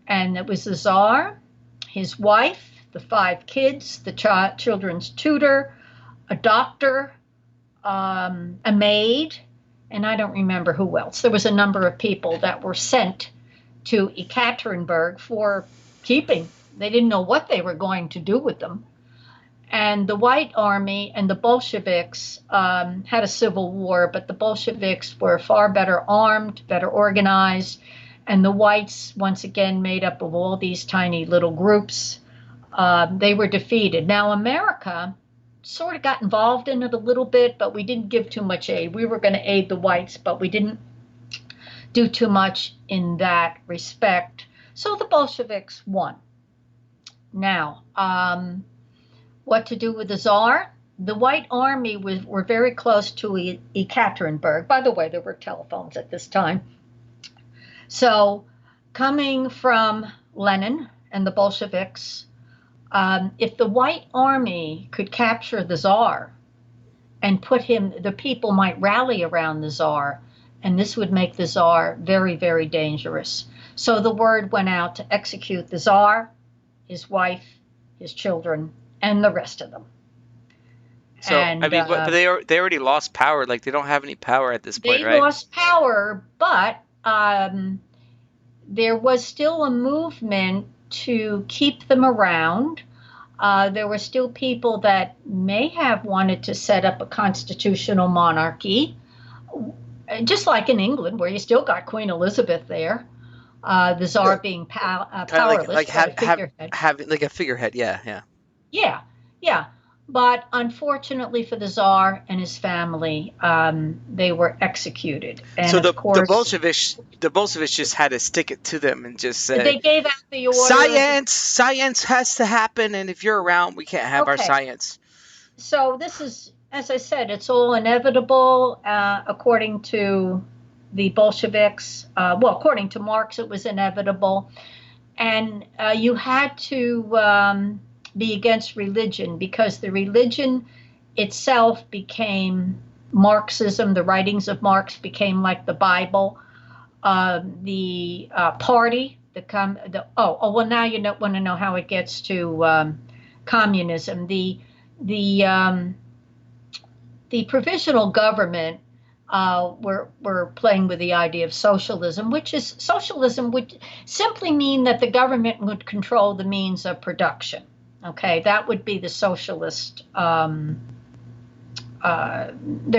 And it was the Tsar, his wife, the 5 kids, the children's tutor, a doctor, a maid, and I don't remember who else. There was a number of people that were sent to Ekaterinburg for keeping. They didn't know what they were going to do with them. And the White Army and the Bolsheviks had a civil war, but the Bolsheviks were far better armed, better organized, and the Whites, once again made up of all these tiny little groups, they were defeated. Now, America sort of got involved in it a little bit, but we didn't give too much aid. We were going to aid the Whites, but we didn't do too much in that respect. So the Bolsheviks won. Now, what to do with the Tsar? The White Army were very close to Ekaterinburg. By the way, there were telephones at this time. So coming from Lenin and the Bolsheviks, if the White Army could capture the Tsar and put him, the people might rally around the Tsar, and this would make the Tsar very, very dangerous. So the word went out to execute the Tsar, his wife, his children, and the rest of them. So, I mean, but they already lost power. Like, they don't have any power at this point, right? They lost power, but there was still a movement to keep them around. There were still people that may have wanted to set up a constitutional monarchy, just like in England, where you still got Queen Elizabeth there. The Tsar being powerless, like having like a figurehead. Yeah. But unfortunately for the Tsar and his family, they were executed. And so of course, the Bolsheviks just had to stick it to them and just say, they gave out the order. Science has to happen, and if you're around, we can't have our science. So this is, as I said, it's all inevitable, according to the Bolsheviks. According to Marx, it was inevitable. And you had to be against religion, because the religion itself became Marxism. The writings of Marx became like the Bible. The party, now you want to know how it gets to communism. The provisional government were playing with the idea of socialism, socialism would simply mean that the government would control the means of production. Okay, that would be the socialist, their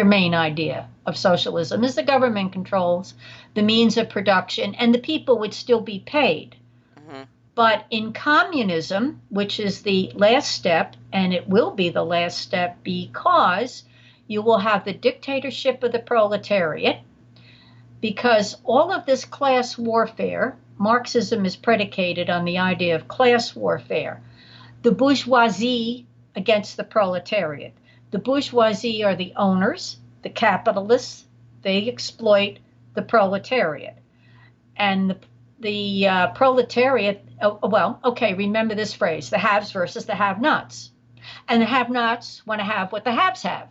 main idea of socialism is the government controls the means of production and the people would still be paid. Mm-hmm. But in communism, which is the last step, and it will be the last step because you will have the dictatorship of the proletariat, because all of this class warfare, Marxism is predicated on the idea of class warfare. The bourgeoisie against the proletariat. The bourgeoisie are the owners, the capitalists. They exploit the proletariat. And the proletariat, remember this phrase, the haves versus the have-nots. And the have-nots want to have what the haves have.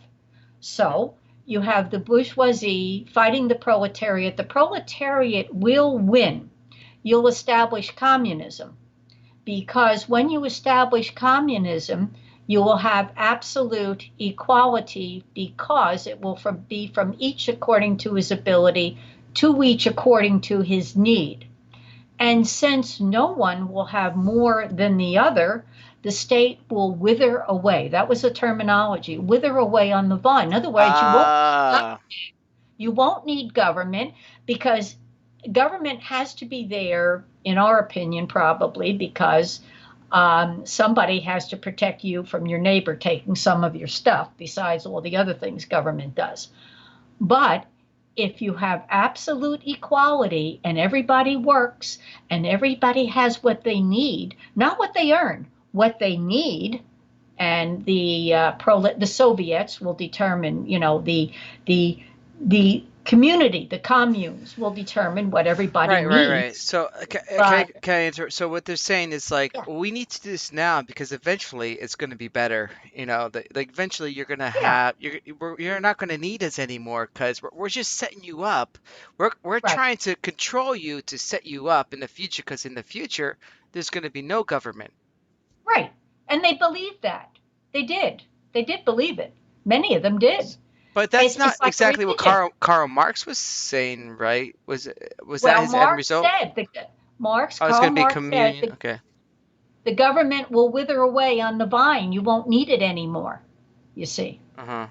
So you have the bourgeoisie fighting the proletariat. The proletariat will win. You'll establish communism. Because when you establish communism, you will have absolute equality, because it will be from each according to his ability, to each according to his need. And since no one will have more than the other, the state will wither away. That was the terminology, wither away on the vine. In other words, Ah, you won't need government because government has to be there, in our opinion, probably because somebody has to protect you from your neighbor taking some of your stuff, besides all the other things government does. But if you have absolute equality and everybody works and everybody has what they need, not what they earn, what they need, and the Soviets will determine, the the community, the communes will determine what everybody right, right, right. needs. So, But can I answer? So, what they're saying is like, yeah, we need to do this now because eventually it's going to be better. Like eventually you're going to yeah, have, you're not going to need us anymore because we're just setting you up. We're right, trying to control you to set you up in the future because in the future there's going to be no government. right. And they believed that. They did. They did believe it. Many of them did. But that's not It's like a exactly what religion. Karl Marx was saying, right? Was that Well, his end result? Oh, it's Karl going to be Marx said communion. Okay. the government will wither away on the vine. You won't need it anymore, you see. Uh-huh.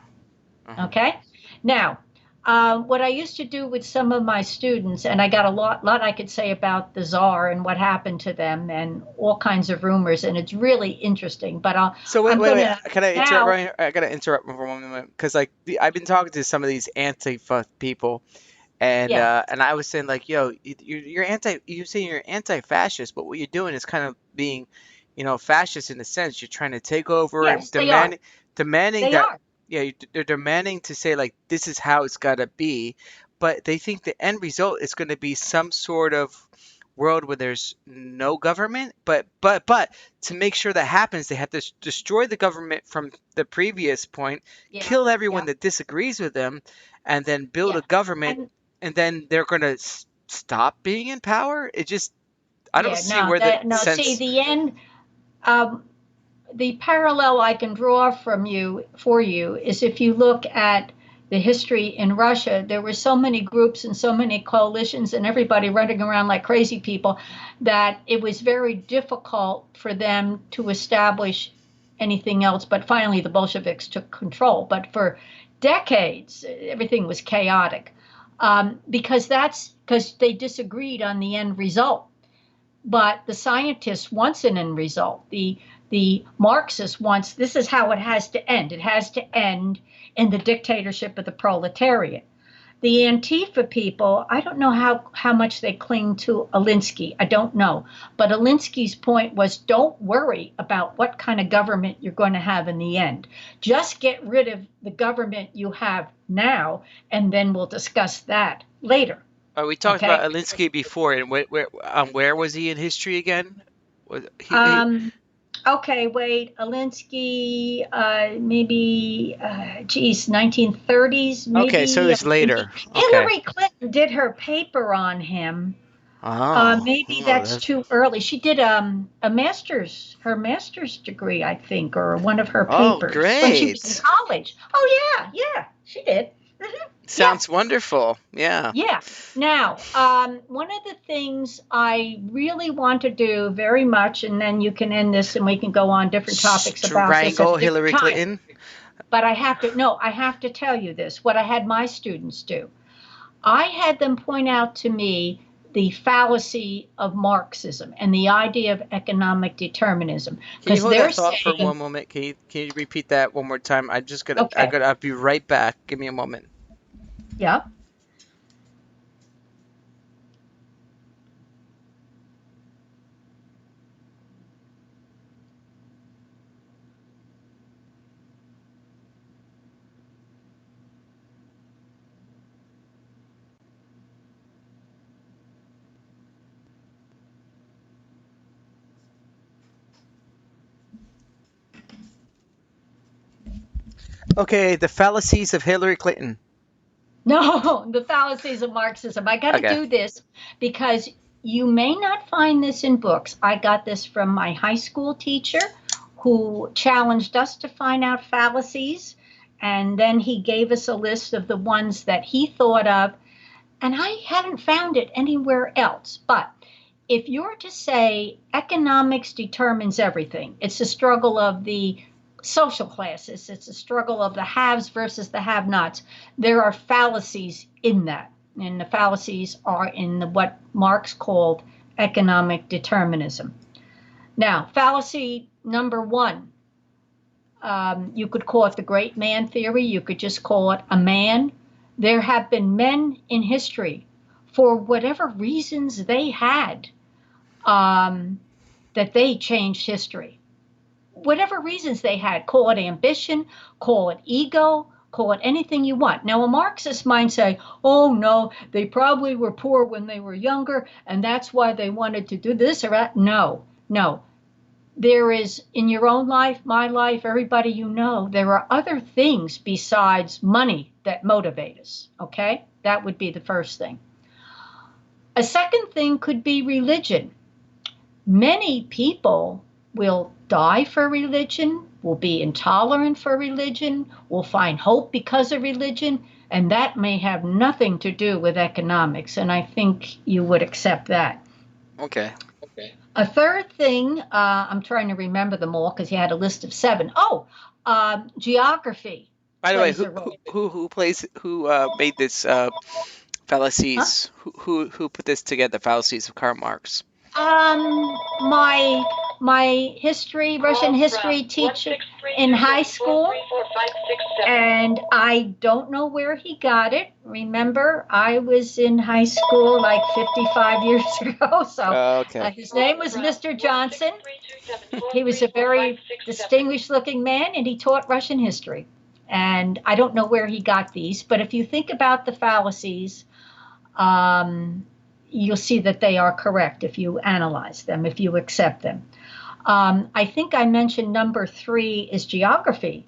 Uh-huh. Okay? Now, what I used to do with some of my students, and I got a lot I could say about the Czar and what happened to them and all kinds of rumors, and it's really interesting. But So I'm wait, going wait. to Can I interrupt now, right here? I gotta interrupt for one moment because like I've been talking to some of these Antifa people, yeah, and I was saying like, yo, you're saying you're anti-fascist, but what you're doing is kind of being, fascist in a sense. You're trying to take over and yes, they are. demanding They that, are. yeah, they're demanding to say like this is how it's gotta be, but they think the end result is going to be some sort of world where there's no government, but to make sure that happens, they have to destroy the government from the previous point, Yeah, kill everyone yeah, that disagrees with them, and then build yeah. a government, And and then they're going to stop being in power. I don't yeah, see where the no, see, sense. the end, um, the parallel I can draw from you for you is if you look at the history in Russia, there were so many groups and so many coalitions and everybody running around like crazy people that it was very difficult for them to establish anything else. But finally, the Bolsheviks took control. But for decades, everything was chaotic because they disagreed on the end result. But the scientist wants an end result. The Marxist wants this is how it has to end. It has to end in the dictatorship of the proletariat. The Antifa people, I don't know how much they cling to Alinsky. I don't know. But Alinsky's point was don't worry about what kind of government you're going to have in the end. Just get rid of the government you have now, and then we'll discuss that later. We talked Okay? about Alinsky before, and where was he in history again? Was he Um, Okay, wait. Alinsky, maybe, geez, 1930s, okay? So maybe. it's later. Okay. Hillary Clinton did her paper on him. Oh, Maybe oh, that's that's too early. She did her master's degree, I think, or one of her oh, papers when she was in great. college. Oh yeah, yeah, she did. Yeah, Sounds wonderful. Yeah. yeah. Now, one of the things I really want to do very much, and then you can end this and we can go on different topics about this at Strangle a different Hillary time. Clinton. But I have to tell you this, what I had my students do. I had them point out to me the fallacy of Marxism and the idea of economic determinism, Can you because hold they're that thought for saying, one moment? Can you repeat that one more time? okay, I'll be right back. Give me a moment. yeah. Okay, the fallacies of Hillary Clinton. No, the fallacies of Marxism. I got to Okay. do this because you may not find this in books. I got this from my high school teacher who challenged us to find out fallacies. And then he gave us a list of the ones that he thought of. And I haven't found it anywhere else. But if you're to say economics determines everything, it's a struggle of the social classes, it's a struggle of the haves versus the have nots. There are fallacies in that. And the fallacies are in what Marx called economic determinism. Now, fallacy number one, you could call it the great man theory, you could just call it a man. There have been men in history, for whatever reasons they had, um, that they changed history. Whatever reasons they had, call it ambition, call it ego, call it anything you want. Now, a Marxist might say, oh no, they probably were poor when they were younger, and that's why they wanted to do this or that. No, no. There is, in your own life, my life, everybody you know, there are other things besides money that motivate us. Okay? That would be the first thing. A second thing could be religion. Many people will die for religion, will be intolerant for religion, will find hope because of religion, and that may have nothing to do with economics. And I think you would accept that. Okay. A third thing, I'm trying to remember them all because you had a list of seven. Oh, geography By the way, plays who a role. made this Huh? fallacies? Who put this together? Fallacies of Karl Marx. My history, Russian history teacher in high school, and I don't know where he got it. Remember, I was in high school like 55 years ago, so Okay. his name was Mr. Johnson. He was a very distinguished looking man, and he taught Russian history. And I don't know where he got these, but if you think about the fallacies, um, you'll see that they are correct if you analyze them, if you accept them. I think I mentioned number three is geography,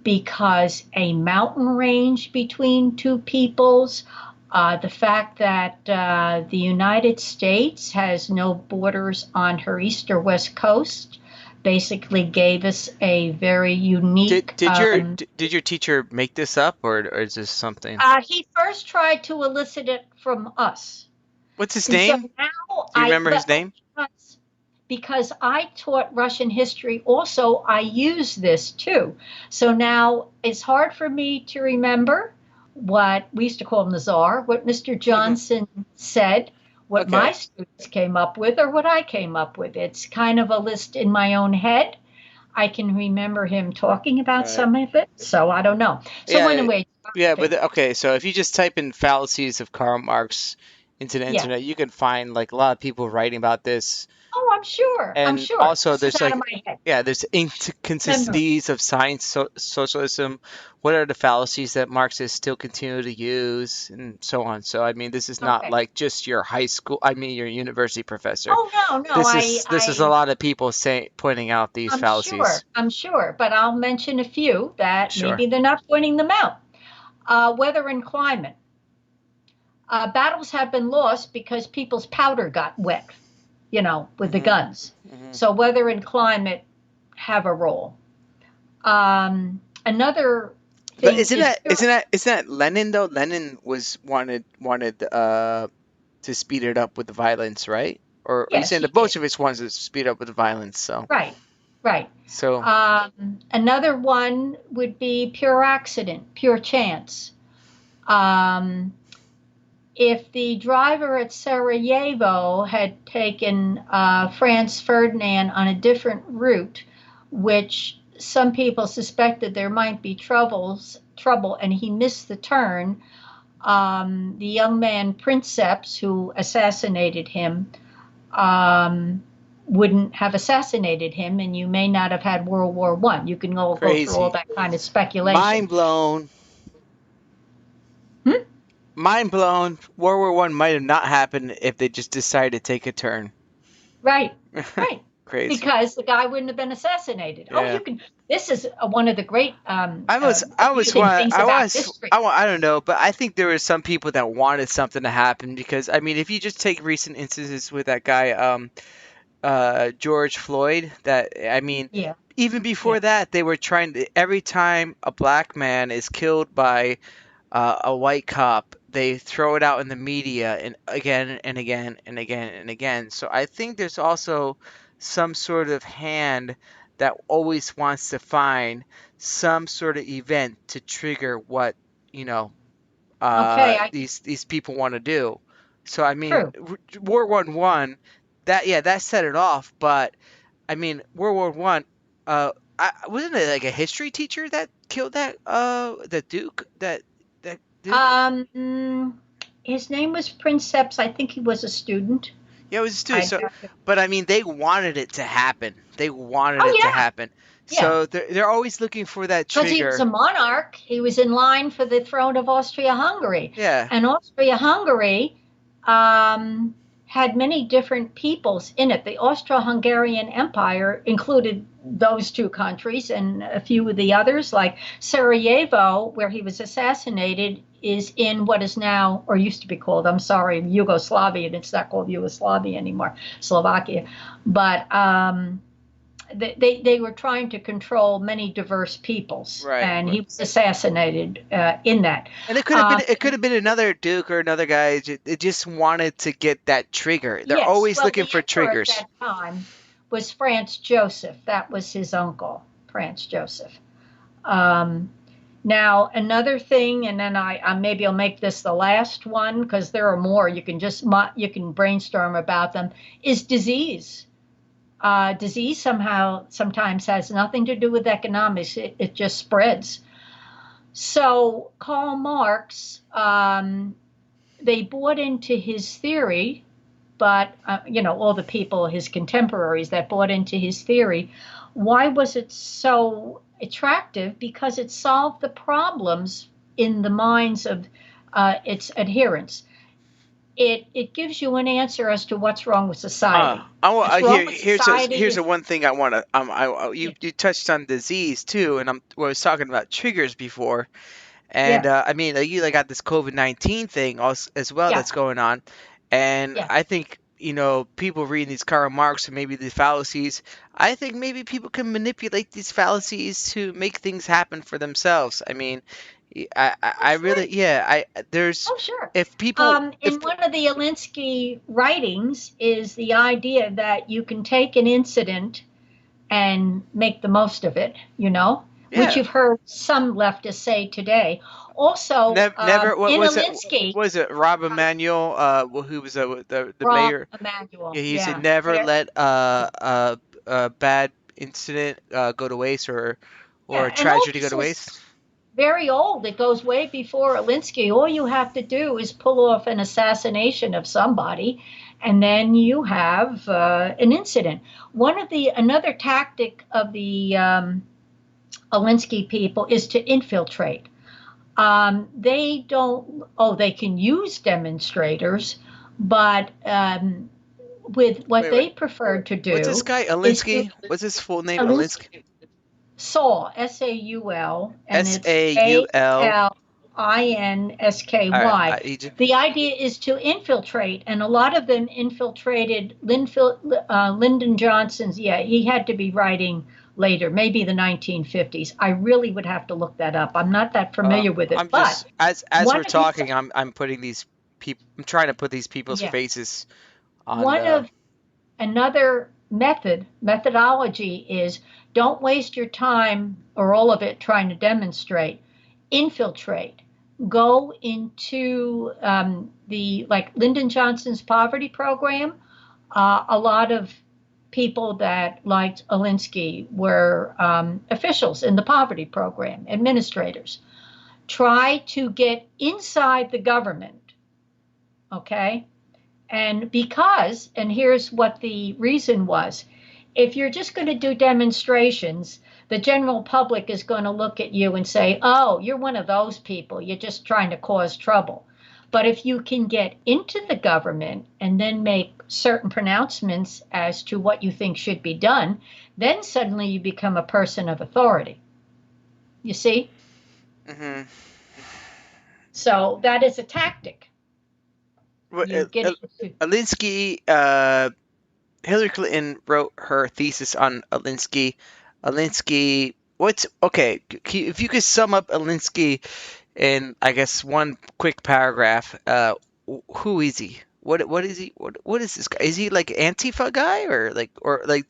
because a mountain range between two peoples, the fact that the United States has no borders on her east or west coast basically gave us a very Did unique. did your did your teacher make this up, or is this something? He first tried to elicit it from us. What's his And so name? now Do you remember his name? because I taught Russian history also, I use this too. So now it's hard for me to remember what we used to call him the Czar, what Mr. Johnson said, what my Okay. students came up with, or what I came up with. It's kind of a list in my own head. I can remember him talking All about right. some of it, so I don't know. So Yeah, anyway, yeah, but geography. okay, so if you just type in fallacies of Karl Marx into the Yeah. internet, you can find like a lot of people writing about this. Oh, I'm sure. I'm And sure. also This is there's out of like, my head. yeah, there's Memory. inconsistencies of science, socialism. What are the fallacies that Marxists still continue to use, and so on. So I mean, this is not Okay. like just your high school, I mean your university professor. Oh no, no, This is a lot of people pointing out these I'm sure, fallacies. I'm sure, but I'll mention a few that Sure. maybe they're not pointing them out. Weather and climate. Battles have been lost because people's powder got wet, with the Hmm. guns. Hmm. So weather and climate have a role. Another But thing is pure. isn't that Lenin though? Lenin was wanted to speed it up with the violence, right? Or are you Yes, saying the he did. Bolsheviks wanted to speed up with the violence? Right, right. So Another one would be pure accident, pure chance. Um, if the driver at Sarajevo had taken Franz Ferdinand on a different route, which some people suspected there might be trouble, and he missed the turn, the young man Princeps, who assassinated him, um, wouldn't have assassinated him, and you may not have had World War One. You can go through all crazy. that kind of speculation. Mind blown. Hmm? Mind blown. World War One might have not happened if they just decided to take a turn. Right, right. Crazy. Because the guy wouldn't have been assassinated. Oh, Yeah. This is one of the great I was amusing want things about history. I don't know, but I think there were some people that wanted something to happen because I mean, if you just take recent instances with that guy, George Floyd, that I mean, Yeah, even yeah, before that, they were trying to, every time a black man is killed by a white cop, they throw it out in the media and again and again and again and again. So I think there's also some sort of hand that always wants to find some sort of event to trigger what, you know, Okay, I these people want to do. So I mean, true. World War I, that yeah, that set it off. But I mean, World War I, wasn't it like a history teacher that killed the Duke, that Duke? Um, his name was Princeps. I think he was a student. Yeah, it was too. I'd So, have to. but I mean, they wanted it to happen. They wanted Oh it to yeah, happen. yeah. So they're always looking for that Because he was a trigger. monarch. He was in line for the throne of Austria-Hungary. Yeah, And Austria-Hungary um, had many different peoples in it. The Austro-Hungarian Empire included those two countries and a few of the others, like Sarajevo, where he was assassinated, is in what is now, or used to be called, I'm sorry, Yugoslavia, and it's not called Yugoslavia anymore, Slovakia. But they were trying to control many diverse peoples, right. and he was assassinated in that. And Um, it could have been another Duke or another guy. It just wanted to get that trigger. They're yes, always well, looking the for emperor at triggers. that time was Franz Joseph. That was his uncle, Franz Joseph. Um, Now, another thing, and then I maybe I'll make this the last one because there are more. You can just you can brainstorm about them. Is disease. Disease somehow sometimes has nothing to do with economics. It just spreads. So Karl Marx, they bought into his theory, but all the people, his contemporaries that bought into his theory. Why was it so attractive? Because it solved the problems in the minds of its adherents. It gives you an answer as to what's wrong with society. What's wrong with society Here's the is one thing I want to yeah, you touched on disease too, and I was talking about triggers before. And yeah, I mean, you like got this COVID-19 thing also, as well yeah, that's going on. And yeah. I think, people reading these Karl Marx and maybe the fallacies, I think maybe people can manipulate these fallacies to make things happen for themselves. I mean, Oh, I sure. really, yeah, there's, Oh, sure. if people, if, In one of the Alinsky writings is the idea that you can take an incident and make the most of it, which yeah, you've heard some leftists say today. Also, never, what in was it, Alinsky, was it Rob uh, Emanuel, who was the Rahm mayor? Yeah, Emanuel, he said yeah, never there, let a bad incident go to waste, or yeah, a and all tragedy go this to is waste. very old. It goes way before Alinsky. All you have to do is pull off an assassination of somebody, and then you have an incident. Another tactic of the Alinsky people is to infiltrate. They don't, oh, they can use demonstrators, but with what Wait. they prefer to What's this do guy is to Alinsky? What's his full name? Alinsky. Alinsky, Saul, Saul, and S it's A U L. All right. Alinsky. The idea is to infiltrate, and a lot of them infiltrated Lyndon Johnson's. Yeah, he had to be writing later, maybe the 1950s. I really would have to look that up. I'm not that familiar with it, I'm but just as one we're of his, talking, I'm putting these people. I'm trying to put these people's yeah, faces on one the. of another methodology is don't waste your time or all of it trying to demonstrate. Infiltrate. Go into the like Lyndon Johnson's poverty program. A lot of people that liked Alinsky were officials in the poverty program, administrators. Try to get inside the government, okay? And here's what the reason was, if you're just going to do demonstrations, the general public is going to look at you and say, oh, you're one of those people. You're just trying to cause trouble. But if you can get into the government and then make certain pronouncements as to what you think should be done, then suddenly you become a person of authority. You see? Hmm. So that is a tactic. You get into, Alinsky. Hillary Clinton wrote her thesis on Alinsky. Alinsky. What's okay? If you could sum up Alinsky in I guess one quick paragraph. Who is he? What is he? What is this guy? Is he like Antifa guy or like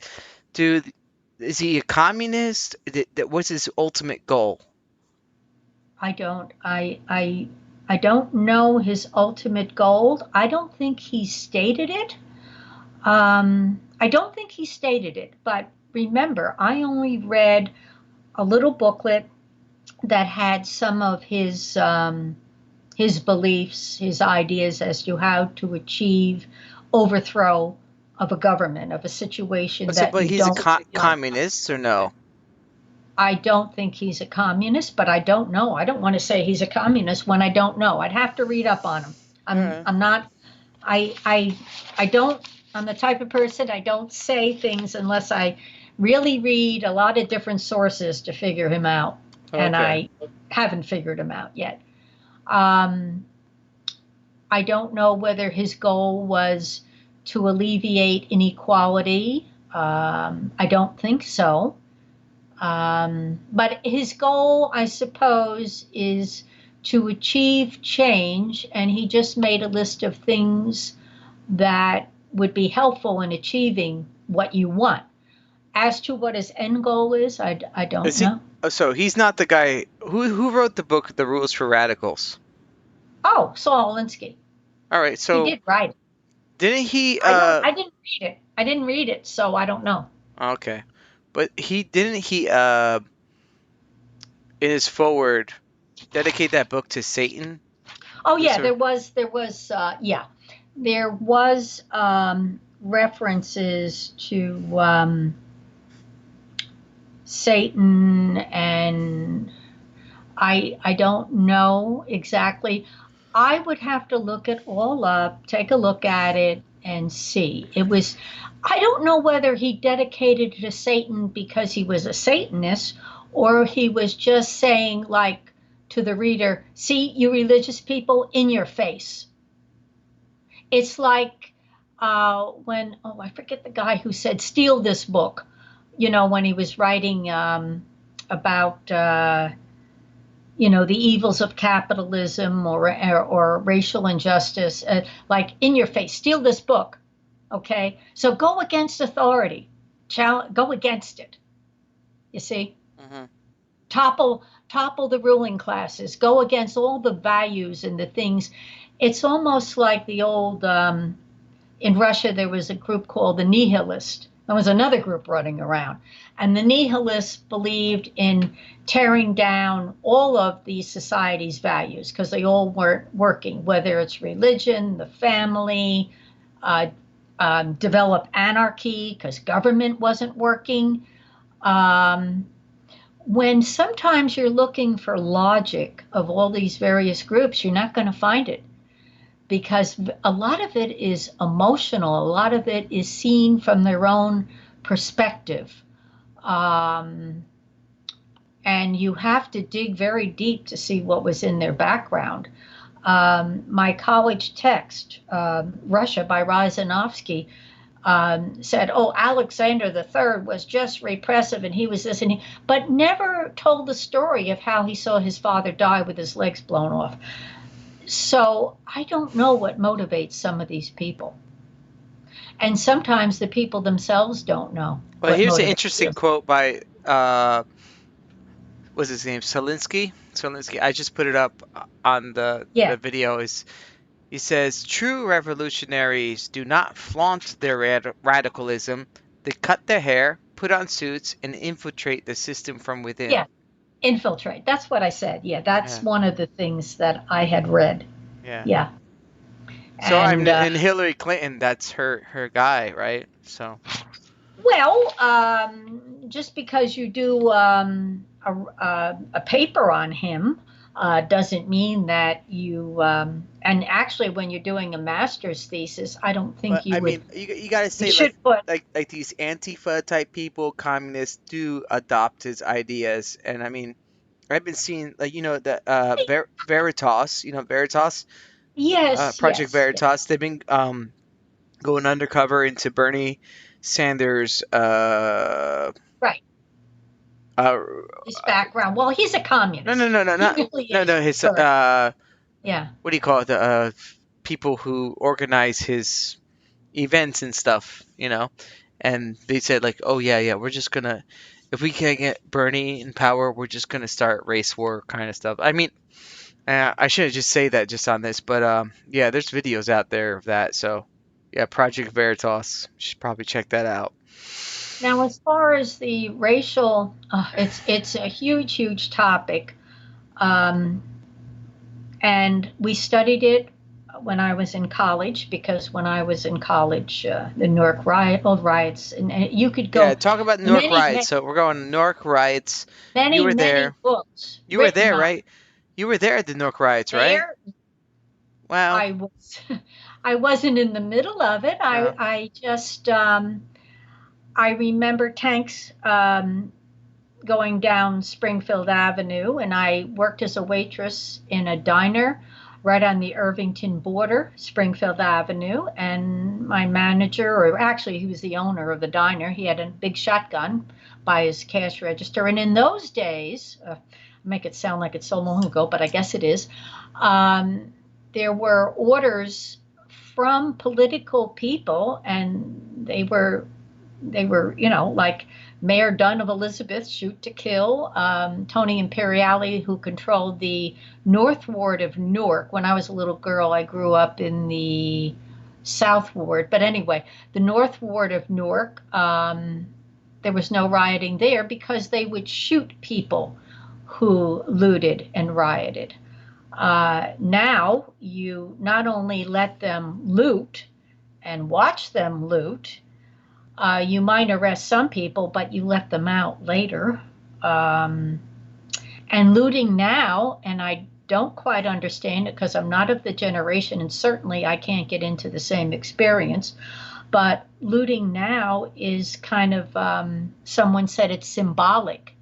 dude? Is he a communist? What's his ultimate goal? I don't I don't know his ultimate goal. I don't think he stated it. I don't think he stated it, but remember, I only read a little booklet that had some of his beliefs, his ideas as to how to achieve overthrow of a government, of a situation So, that but you he's a don't like. communist or no? I don't think he's a communist, but I don't know. I don't want to say he's a communist when I don't know. I'd have to read up on him. All I'm right. I'm not I I I don't I'm the type of person I don't say things unless I really read a lot of different sources to figure him out. And Okay. I haven't figured him out yet. Um, I don't know whether his goal was to alleviate inequality. I don't think so. But his goal, I suppose, is to achieve change, and he just made a list of things that would be helpful in achieving what you want. As to what his end goal is, I don't Is he? know. Oh, so he's not the guy who wrote the book, The Rules for Radicals. Oh, Saul Alinsky. All right. He So did write it. didn't he? I didn't read it. I didn't read it, so I don't know. Okay, but he didn't he in his forward dedicate that book to Satan? Oh This yeah, or there was references to Satan, and I don't know exactly. I would have to look it all up, take a look at it, and see. It was, I don't know whether he dedicated it to Satan because he was a Satanist, or he was just saying, like, to the reader, see, you religious people, in your face. It's like when, oh, I forget the guy who said, steal this book, when he was writing about, the evils of capitalism or racial injustice, like in your face, steal this book. Okay. So go against authority, go against it. You see, hmm topple the ruling classes, go against all the values and the things. It's almost like the old, in Russia, there was a group called the Nihilists. There was another group running around. And the Nihilists believed in tearing down all of these society's values because they all weren't working, whether it's religion, the family, uh, develop anarchy because government wasn't working. Um, when sometimes you're looking for logic of all these various groups, you're not going to find it because a lot of it is emotional, a lot of it is seen from their own perspective. Um, and you have to dig very deep to see what was in their background. My college text, Russia by Ryzanovsky, said, oh, Alexander the Third was just repressive and he was this and he, but never told the story of how he saw his father die with his legs blown off. So I don't know what motivates some of these people. And sometimes the people themselves don't know Well, what here's an motivates interesting them. quote by what's his name? Solinsky. Solinsky. I just put it up on the Yeah, video. Is he says true revolutionaries do not flaunt their radicalism. They cut their hair, put on suits, and infiltrate the system from within. yeah, infiltrate. That's what I said. Yeah, that's Yeah, one of the things that I had read. yeah. Yeah. So I'm And in Hillary Clinton. That's her guy, right? So well, just because you do a paper on him doesn't mean that and actually, when you're doing a master's thesis, I don't but think I mean, you got to you say should put, like these Antifa type people, communists do adopt his ideas, and I mean, I've been seeing like the Veritas, Veritas, yes, Project yes, yes, Veritas. They've been going undercover into Bernie Sanders' right. his background. Well, he's a no, no, communist. no, no, He not really no, is. no. His Correct. Yeah. what do you call it? The people who organize his events and stuff, and they said like, oh yeah, yeah, we're just gonna, if we can't get Bernie in power, we're just gonna start race war kind of stuff. I mean, I shouldn't just say that just on this, but yeah, there's videos out there of that. So yeah, Project Veritas, you should probably check that out. Now, as far as the racial, it's a huge, huge topic, um, and we studied it when I was in college because when I was in college, the Newark riots, and you could Yeah, go talk about Newark many, riots. So we're going Newark riots. You many, were many there. books You were written there, on right? You were there at the Newark riots, right? there. Wow. I was, I wasn't in the middle of it. Uh, I just, I remember tanks going down Springfield Avenue, and I worked as a waitress in a diner right on the Irvington border, Springfield Avenue. And my manager, or actually, he was the owner of the diner, he had a big shotgun by his cash register. And in those days, make it sound like it's so long ago, but I guess it is, um, there were orders from political people, and they were, like Mayor Dunn of Elizabeth, shoot to kill. Tony Imperiale, who controlled the North Ward of Newark. When I was a little girl, I grew up in the South Ward. But anyway, the North Ward of Newark, there was no rioting there because they would shoot people who looted and rioted. Now you not only let them loot and watch them loot, you might arrest some people, but you let them out later. Um, and looting now, and I don't quite understand it because I'm not of the generation, and certainly I can't get into the same experience. But looting now is kind of, someone said it's symbolic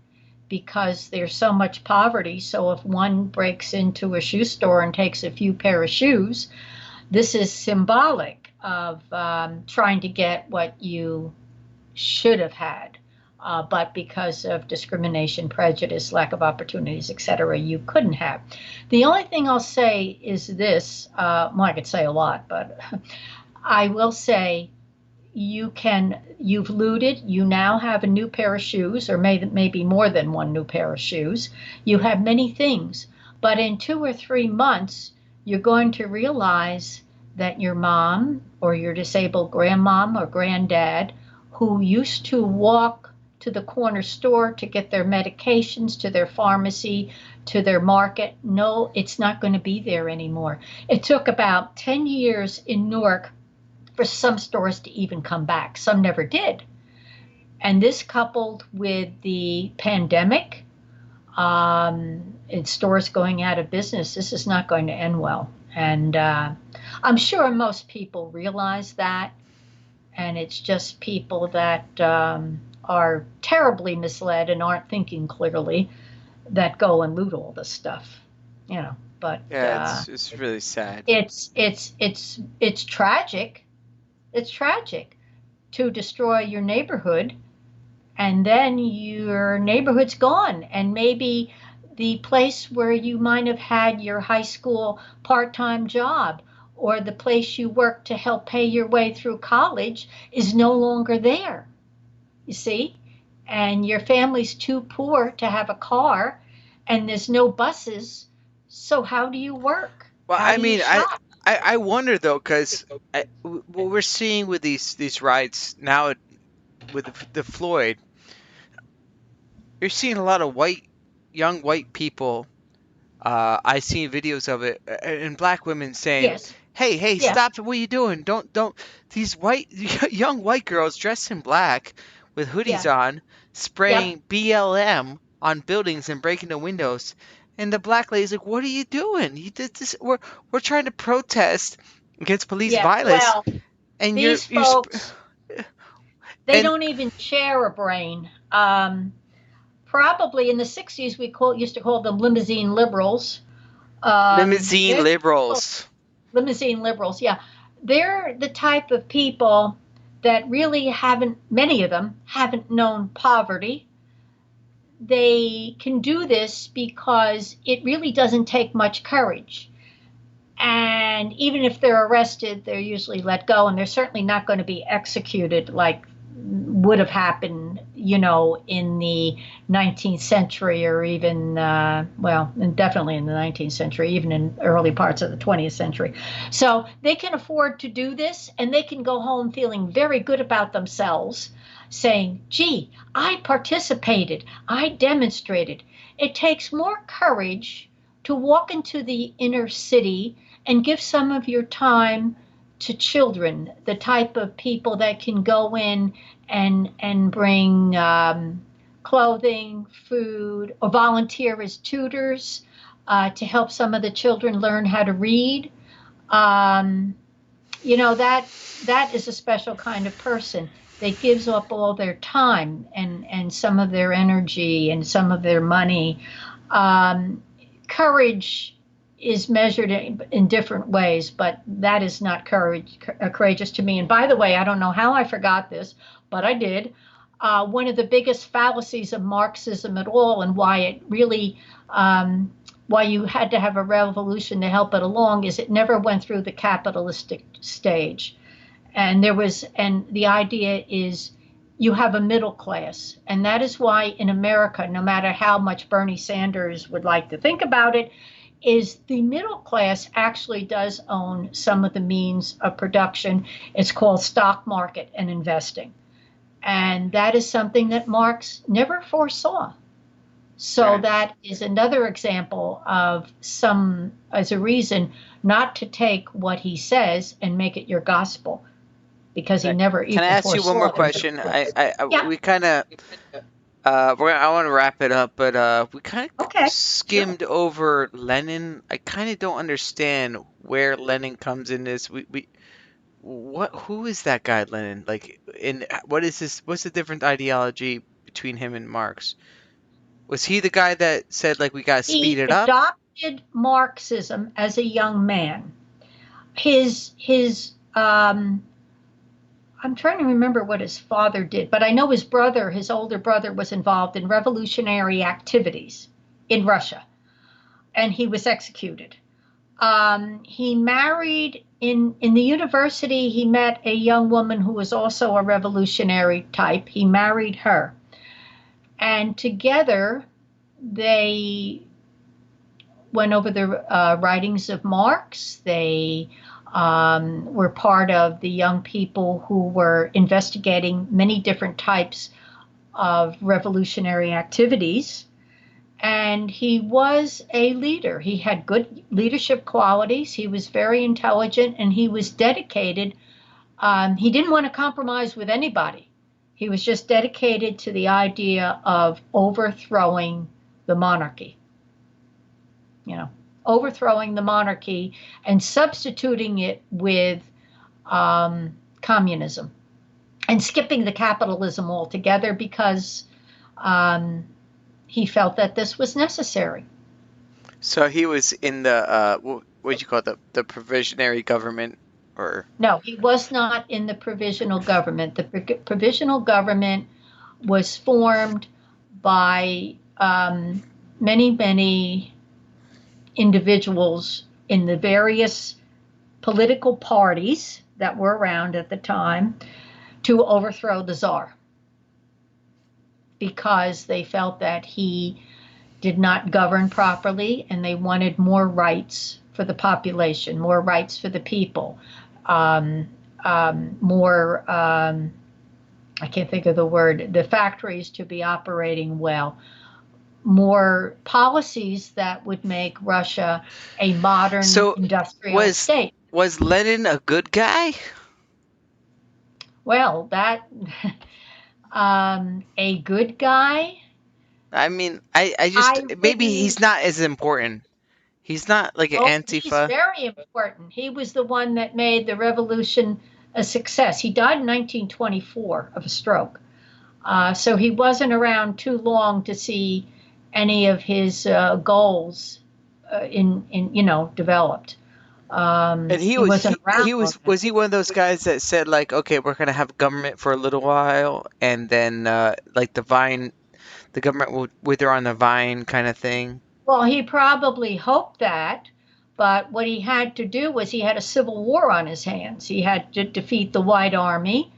because there's so much poverty. So if one breaks into a shoe store and takes a few pair of shoes, this is symbolic of trying to get what you should have had. But because of discrimination, prejudice, lack of opportunities, etc., you couldn't have. The only thing I'll say is this, well, I could say a lot, but I will say you've looted, you now have a new pair of shoes, or maybe more than one new pair of shoes. You have many things, but in 2 or 3 months, you're going to realize that your mom or your disabled grandmom or granddad, who used to walk to the corner store to get their medications, to their pharmacy, to their market, no, it's not going to be there anymore. It took about 10 years in Newark for some stores to even come back. Some never did. And this coupled with the pandemic, and stores going out of business, this is not going to end well. And I'm sure most people realize that. And it's just people that are terribly misled and aren't thinking clearly that go and loot all this stuff, you know. But yeah, it's really sad. it's tragic. It's tragic to destroy your neighborhood, and then your neighborhood's gone, and maybe the place where you might have had your high school part-time job or the place you worked to help pay your way through college is no longer there, you see? And your family's too poor to have a car, and there's no buses. So how do you work? Well, How I do you mean, I shop? I, I wonder though, because what we're seeing with these riots now with the Floyd, you're seeing a lot of young white people. I seen videos of it, and black women saying, Yes. "Hey, hey, Yeah. stop! What are you doing? Don't!" These young white girls dressed in black with Yeah. hoodies on, Yep. spraying BLM on buildings and breaking the windows. And the black lady's like, "What are you doing? You did this. We're trying to protest against police Yeah. violence, Well, and these you're folks, they and don't even share a brain. Probably in the 60s, used to call them limousine liberals. limousine They're the people, liberals." limousine liberals, yeah. They're the type of people that really haven't, many of them haven't known poverty. they can do this because it really doesn't take much courage. And even if they're arrested, they're usually let go, and they're certainly not going to be executed like would have happened, in the 19th century, or even, well, and definitely in the 19th century, even in early parts of the 20th century. So they can afford to do this, and they can go home feeling very good about themselves, saying, gee, I participated, I demonstrated. It takes more courage to walk into the inner city and give some of your time to children, the type of people that can go in and bring clothing, food, or volunteer as tutors to help some of the children learn how to read. Um, that is a special kind of person that gives up all their time and some of their energy and some of their money. Um, Courage is measured in different ways, but that is not courageous to me. And by the way, I don't know how I forgot this, but I did. One of the biggest fallacies of Marxism at all, and why it really, why you had to have a revolution to help it along, is it never went through the capitalistic stage. And the idea is you have a middle class. And that is why in America, no matter how much Bernie Sanders would like to think about it, is the middle class actually does own some of the means of production. It's called stock market and investing. And that is something that Marx never foresaw. So Right. that is another example of some as a reason not to take what he says and make it your gospel, because he Right. never Can I even ask you one more foresaw the middle question? class. Yeah. We kind of I want to wrap it up, but we kind of Okay. Sure. skimmed over Lenin. I kind of don't understand where Lenin comes in this. Who is that guy, Lenin? Like, in what is this? What's the different ideology between him and Marx? Was he the guy that said like we gotta speed He it up? adopted Marxism as a young man. His I'm trying to remember what his father did, but I know his older brother, was involved in revolutionary activities in Russia, and he was executed. He married in the university. He met a young woman who was also a revolutionary type. He married her, and together they went over the writings of Marx. They were part of the young people who were investigating many different types of revolutionary activities. And he was a leader. He had good leadership qualities. He was very intelligent, and he was dedicated. He didn't want to compromise with anybody. He was just dedicated to the idea of overthrowing the monarchy, you know, overthrowing the monarchy and substituting it with communism, and skipping the capitalism altogether, because um, he felt that this was necessary. So he was in the what do you call it, the provisionary government or No, he was not in the provisional government. The provisional government was formed by many, many individuals in the various political parties that were around at the time to overthrow the Czar, because they felt that he did not govern properly, and they wanted more rights for the population, more rights for the people, um, more, I can't think of the word, the factories to be operating well, more policies that would make Russia a modern so industrial was state. was Lenin a good guy? Well, that a good guy. I mean, I just I maybe he's wouldn't. not as important. He's not like an Oh, he's Antifa. very important. He was the one that made the revolution a success. He died in 1924 of a stroke. So he wasn't around too long to see any of his goals developed. And he He was wasn't around he long was enough. he one of those guys that said like, okay, we're gonna have government for a little while, and then like the government will wither on the vine kind of thing. Well, he probably hoped that, but what he had to do was he had a civil war on his hands. He had to defeat the White Army.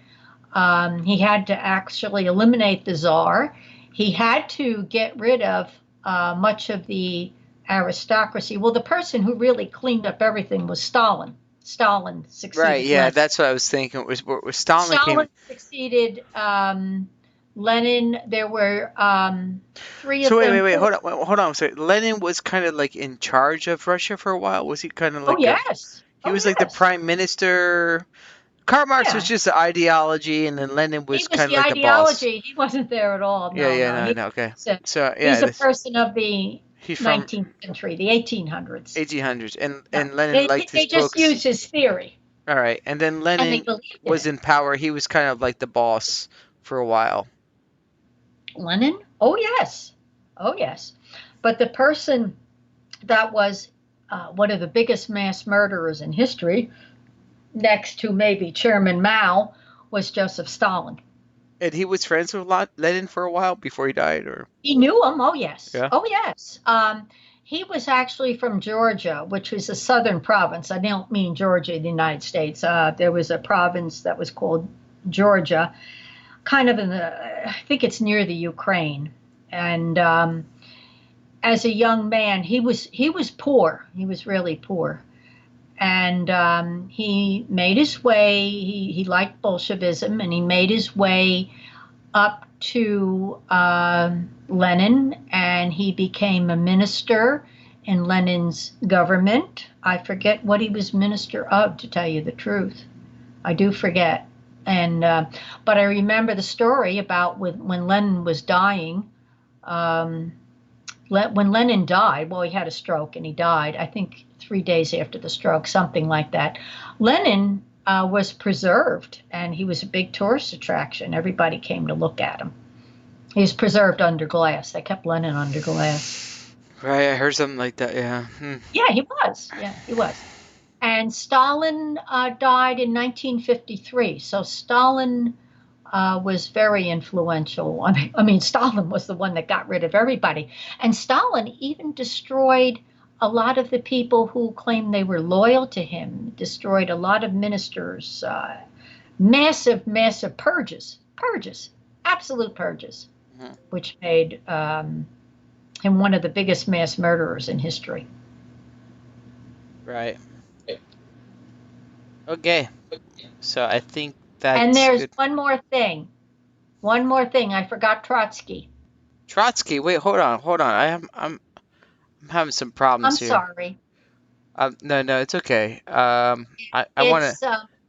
He had to actually eliminate the Czar. He had to get rid of much of the aristocracy. Well, the person who really cleaned up everything was Stalin. Stalin Right, succeeded yeah, Lenin. that's what I was thinking. Was Stalin came. Stalin succeeded Lenin. There were three So of them. wait, hold on. So Lenin was kind of like in charge of Russia for a while. Was he kind of Oh, like a? yes. He Oh, was like the yes. prime minister. Karl Marx was Yeah. just the ideology, and then Lenin He was was kind of the like the boss. ideology. He wasn't there at all. Yeah, No, yeah, no. no, no. Okay. He's a, So he's yeah, a this person of the he's from 19th century, the 1800s. 1800s, and No, Lenin liked his they just books. used his theory, All right, and then and they Lenin believed in was it. in power. He was kind of like the boss for a while. Lenin? Oh, yes. Oh, yes. But the person that was one of the biggest mass murderers in history, next to maybe Chairman Mao, was Joseph Stalin. And he was friends with Lenin for a while before he died, or He knew him. Oh, yes. yeah. Oh, yes. He was actually from Georgia, which was a southern province. I don't mean Georgia, the United States. There was a province that was called Georgia, kind of in the, I think it's near the Ukraine. And as a young man, he was poor. He was really poor, and he made his way. He liked Bolshevism, and he made his way up to Lenin, and he became a minister in Lenin's government. I forget what he was minister of, to tell you the truth. I do forget. And but I remember the story about when Lenin was dying. Um, when Lenin died, well, he had a stroke and he died, I think 3 days after the stroke, something like that. Lenin was preserved, and he was a big tourist attraction. Everybody came to look at him. He was preserved under glass. They kept Lenin under glass. Right, I heard something like that. Yeah. Yeah, he was. Yeah, he was. And Stalin died in 1953. So Stalin was very influential. I mean, Stalin was the one that got rid of everybody. And Stalin even destroyed a lot of the people who claimed they were loyal to him, destroyed a lot of ministers, massive, massive purges, absolute purges, Mhm. which made him one of the biggest mass murderers in history. Right. Okay. So I think And that's there's good. one more thing. One more thing. I forgot Trotsky. Trotsky. Wait, hold on. I'm having some I'm problems here. sorry. No, no, it's okay. I want to It's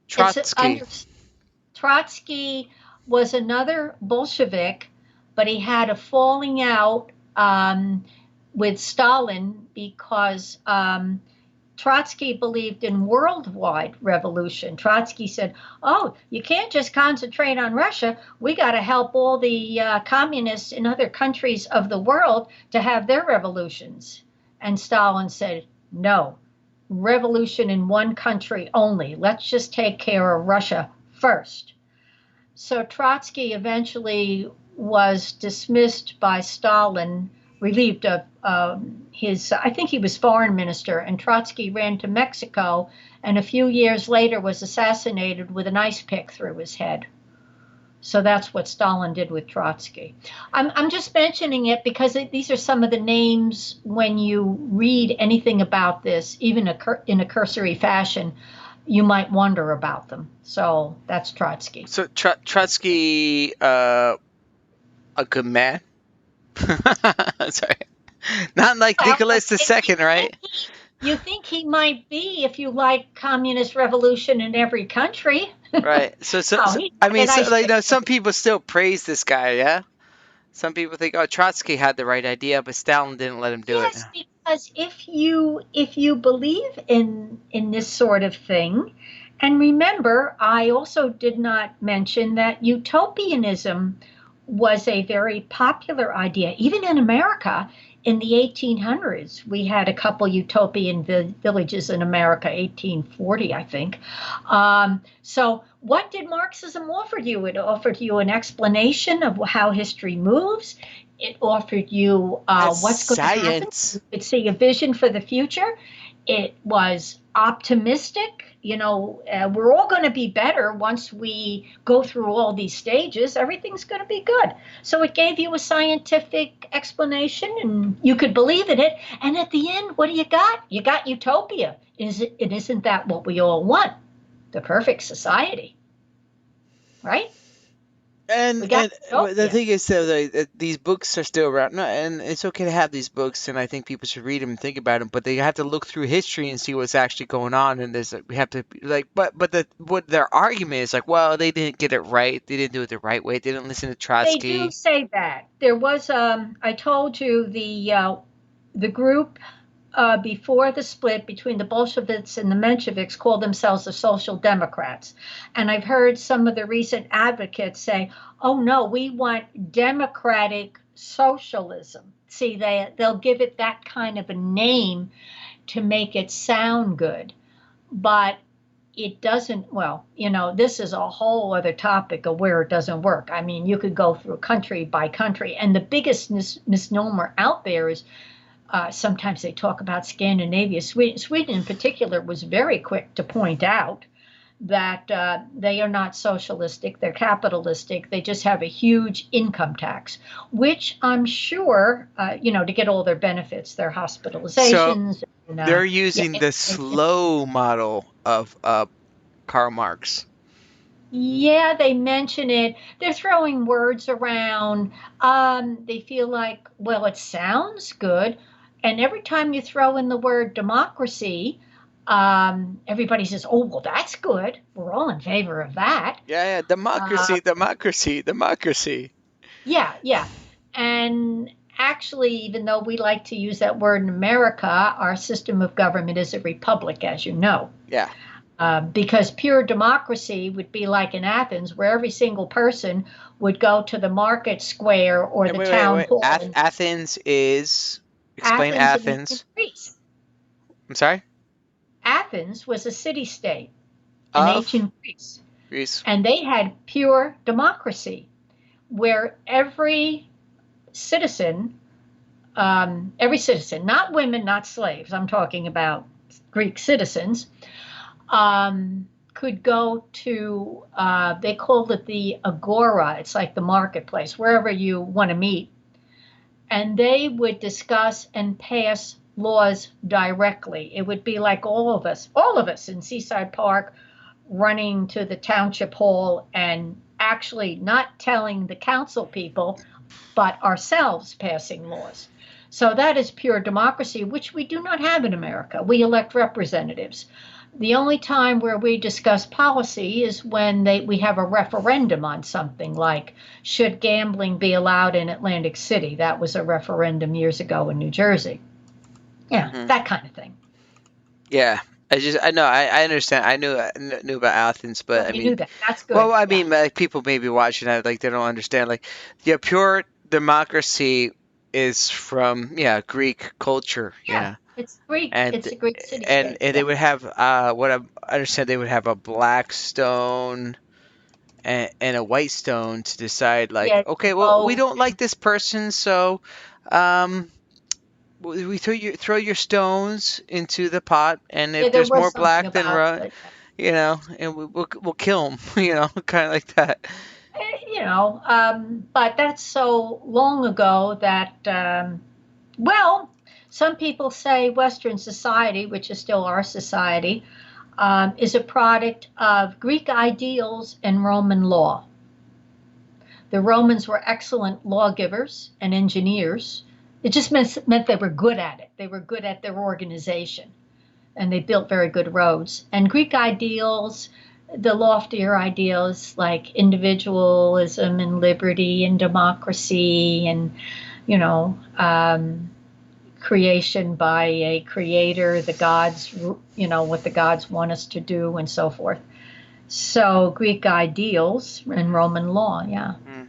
Trotsky. under Trotsky was another Bolshevik, but he had a falling out with Stalin because Trotsky believed in worldwide revolution. Trotsky said, "Oh, you can't just concentrate on Russia. We got to help all the communists in other countries of the world to have their revolutions." And Stalin said, "No, revolution in one country only. Let's just take care of Russia first." So Trotsky eventually was dismissed by Stalin, relieved of his, I think he was foreign minister, and Trotsky ran to Mexico and a few years later was assassinated with an ice pick through his head. So that's what Stalin did with Trotsky. I'm just mentioning it because these are some of the names when you read anything about this, even in a cursory fashion, you might wonder about them. So that's Trotsky. So Trotsky, a good man. Sorry, not like Well, Nicholas the Second, right? you think he might be if you like communist revolution in every country. Right. Oh, he I had mean, a nice like, no, picture. some people still praise this guy. Yeah. Some people think, oh, Trotsky had the right idea, but Stalin didn't let him do it. Yes, because if you believe in this sort of thing, and remember, I also did not mention that utopianism was a very popular idea, even in America. In the 1800s, we had a couple utopian villages in America, 1840, I think. So what did Marxism offer you? It offered you an explanation of how history moves. It offered you That's what's going to happen. science. You could see a vision for the future. It was optimistic. We're all going to be better once we go through all these stages. Everything's going to be good. So it gave you a scientific explanation, and you could believe in it. And at the end, what do you got? You got utopia. Isn't that what we all want? The perfect society, right? We got And but the utopia. thing is, though, these books are still around, no, and it's okay to have these books, and I think people should read them and think about them. But they have to look through history and see what's actually going on. And we have to like, but what their argument is like, well, they didn't get it right, they didn't do it the right way, they didn't listen to They do Trotsky. say that. There was, I told you, the group before the split between the Bolsheviks and the Mensheviks called themselves the Social Democrats. And I've heard some of the recent advocates say, oh no, we want democratic socialism. See, they'll give it that kind of a name to make it sound good. But it doesn't, well, this is a whole other topic of where it doesn't work. I mean, you could go through country by country, and the biggest misnomer out there is sometimes they talk about Scandinavia. Sweden in particular was very quick to point out that they are not socialistic, they're capitalistic, they just have a huge income tax, which I'm sure, to get all their benefits, their So hospitalizations, and they're yeah, using the slow model of Karl Marx. yeah, they mention it. They're throwing words around. They feel like, well, it sounds good. And every time you throw in the word democracy, everybody says, oh, well, that's good. We're all in favor of that. Yeah, yeah, Uh, democracy, democracy, democracy. yeah, yeah. And actually, even though we like to use that word in America, our system of government is a republic, as you know. Yeah. Because pure democracy would be like in Athens, where every single person would go to the market square or And the wait, wait, town wait. hall. And Athens is. Explain Athens in ancient Athens. Greece. I'm sorry? Athens was a city state in Of ancient Greece, Greece. and they had pure democracy, where every citizen, not women, not slaves, I'm talking about Greek citizens, could go to, they called it the agora. It's like the marketplace, wherever you want to meet. And they would discuss and pass laws directly. It would be like all of us in Seaside Park running to the township hall and actually not telling the council people, but ourselves passing laws. So that is pure democracy, which we do not have in America. We elect representatives. The only time where we discuss policy is when we have a referendum on something like should gambling be allowed in Atlantic City? That was a referendum years ago in New Jersey. Yeah, Hmm. that kind of thing. Yeah. I know, I understand. I knew about Athens, Well, but I you mean, knew that. That's well, good. I Yeah. mean, like, people may be watching that, like, they don't understand. Like, yeah, pure democracy is from, yeah, Greek culture, Yeah. yeah. It's Greek. And It's a Greek city and state. and they Yeah. would have what I understand, they would have a black stone and a white stone to decide, like, Yeah. okay, well, we Oh, don't like this person, so um we throw your stones into the pot, and yeah, if there there's more was something black than about right, it. and we'll kill them, kind of like that. But that's so long ago that, well, some people say Western society, which is still our society, is a product of Greek ideals and Roman law. The Romans were excellent lawgivers and engineers. It just meant they were good at it. They were good at their organization, and they built very good roads. And Greek ideals, the loftier ideals like individualism and liberty and democracy and, you know, creation by a creator, the gods, what the gods want us to do, and so forth. So Greek ideals and Roman law, yeah. Mm.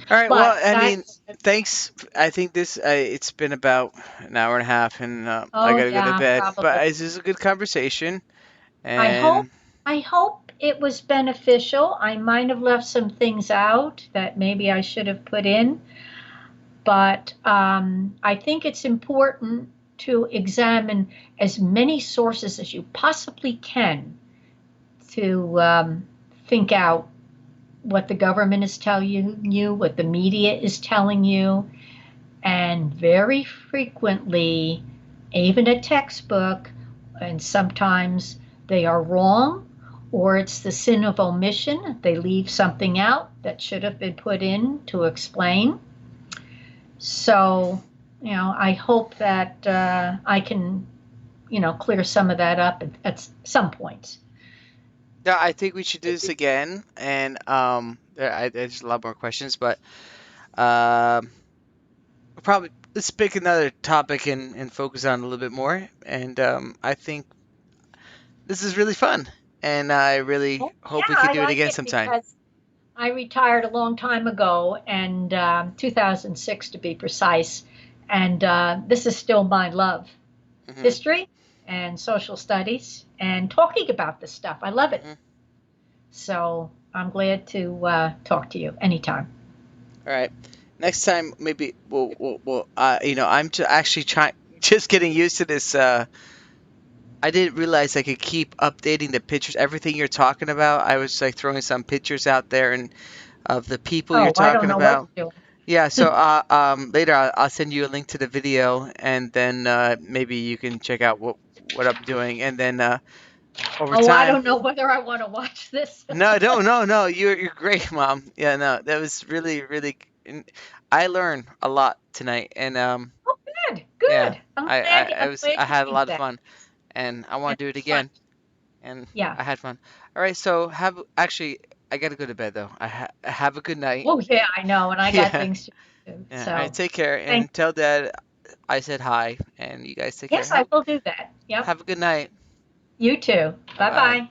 All right, well, But I mean, that's, thanks. I think it's been about an hour and a half, and I oh gotta go to yeah, bed, but probably. this is a good conversation. I hope And I hope it was beneficial. I might have left some things out that maybe I should have put in, but I think it's important to examine as many sources as you possibly can to think out what the government is telling you, what the media is telling you, and very frequently, even a textbook, and sometimes they are wrong, or it's the sin of omission. They leave something out that should have been put in to explain. So, I hope that I can, clear some of that up at some point. Yeah, I think we should do this again, and there's a lot more questions, but um, we'll probably let's pick another topic and focus on it a little bit more. And I think this is really fun, and I really Well, hope we yeah, could I do it like again it sometime. because I retired a long time ago, and 2006 to be precise. And this is still my love, Hmm. history and social studies, and talking about this stuff. I love it. Hmm. So I'm glad to talk to you anytime. All right, next time maybe I'm actually trying, just getting used to this. I didn't realize I could keep updating the pictures. Everything you're talking about, I was like throwing some pictures out there and of the people you're Oh, I don't talking know what about. you're Yeah, so doing. later I'll send you a link to the video, and then maybe you can check out what I'm doing, and then over Oh, I time. don't know whether I want to watch this. No, no, you're great, Mom. Yeah, no, that was really. I learned a lot tonight, and Oh, good, yeah, good. I'm glad. I'm I glad you had a think lot of that. fun, and I And want to do it it's fun. again, and Yeah. I had fun. All right, so actually I gotta go to bed though. Have a good night. Oh, yeah, I know. And I got Yeah, things to do. yeah. All right, So take care, thank and tell Dad I said hi, and you guys take care. Yes, I will do that. Yep. Have a good night. You too. Bye Bye bye. bye.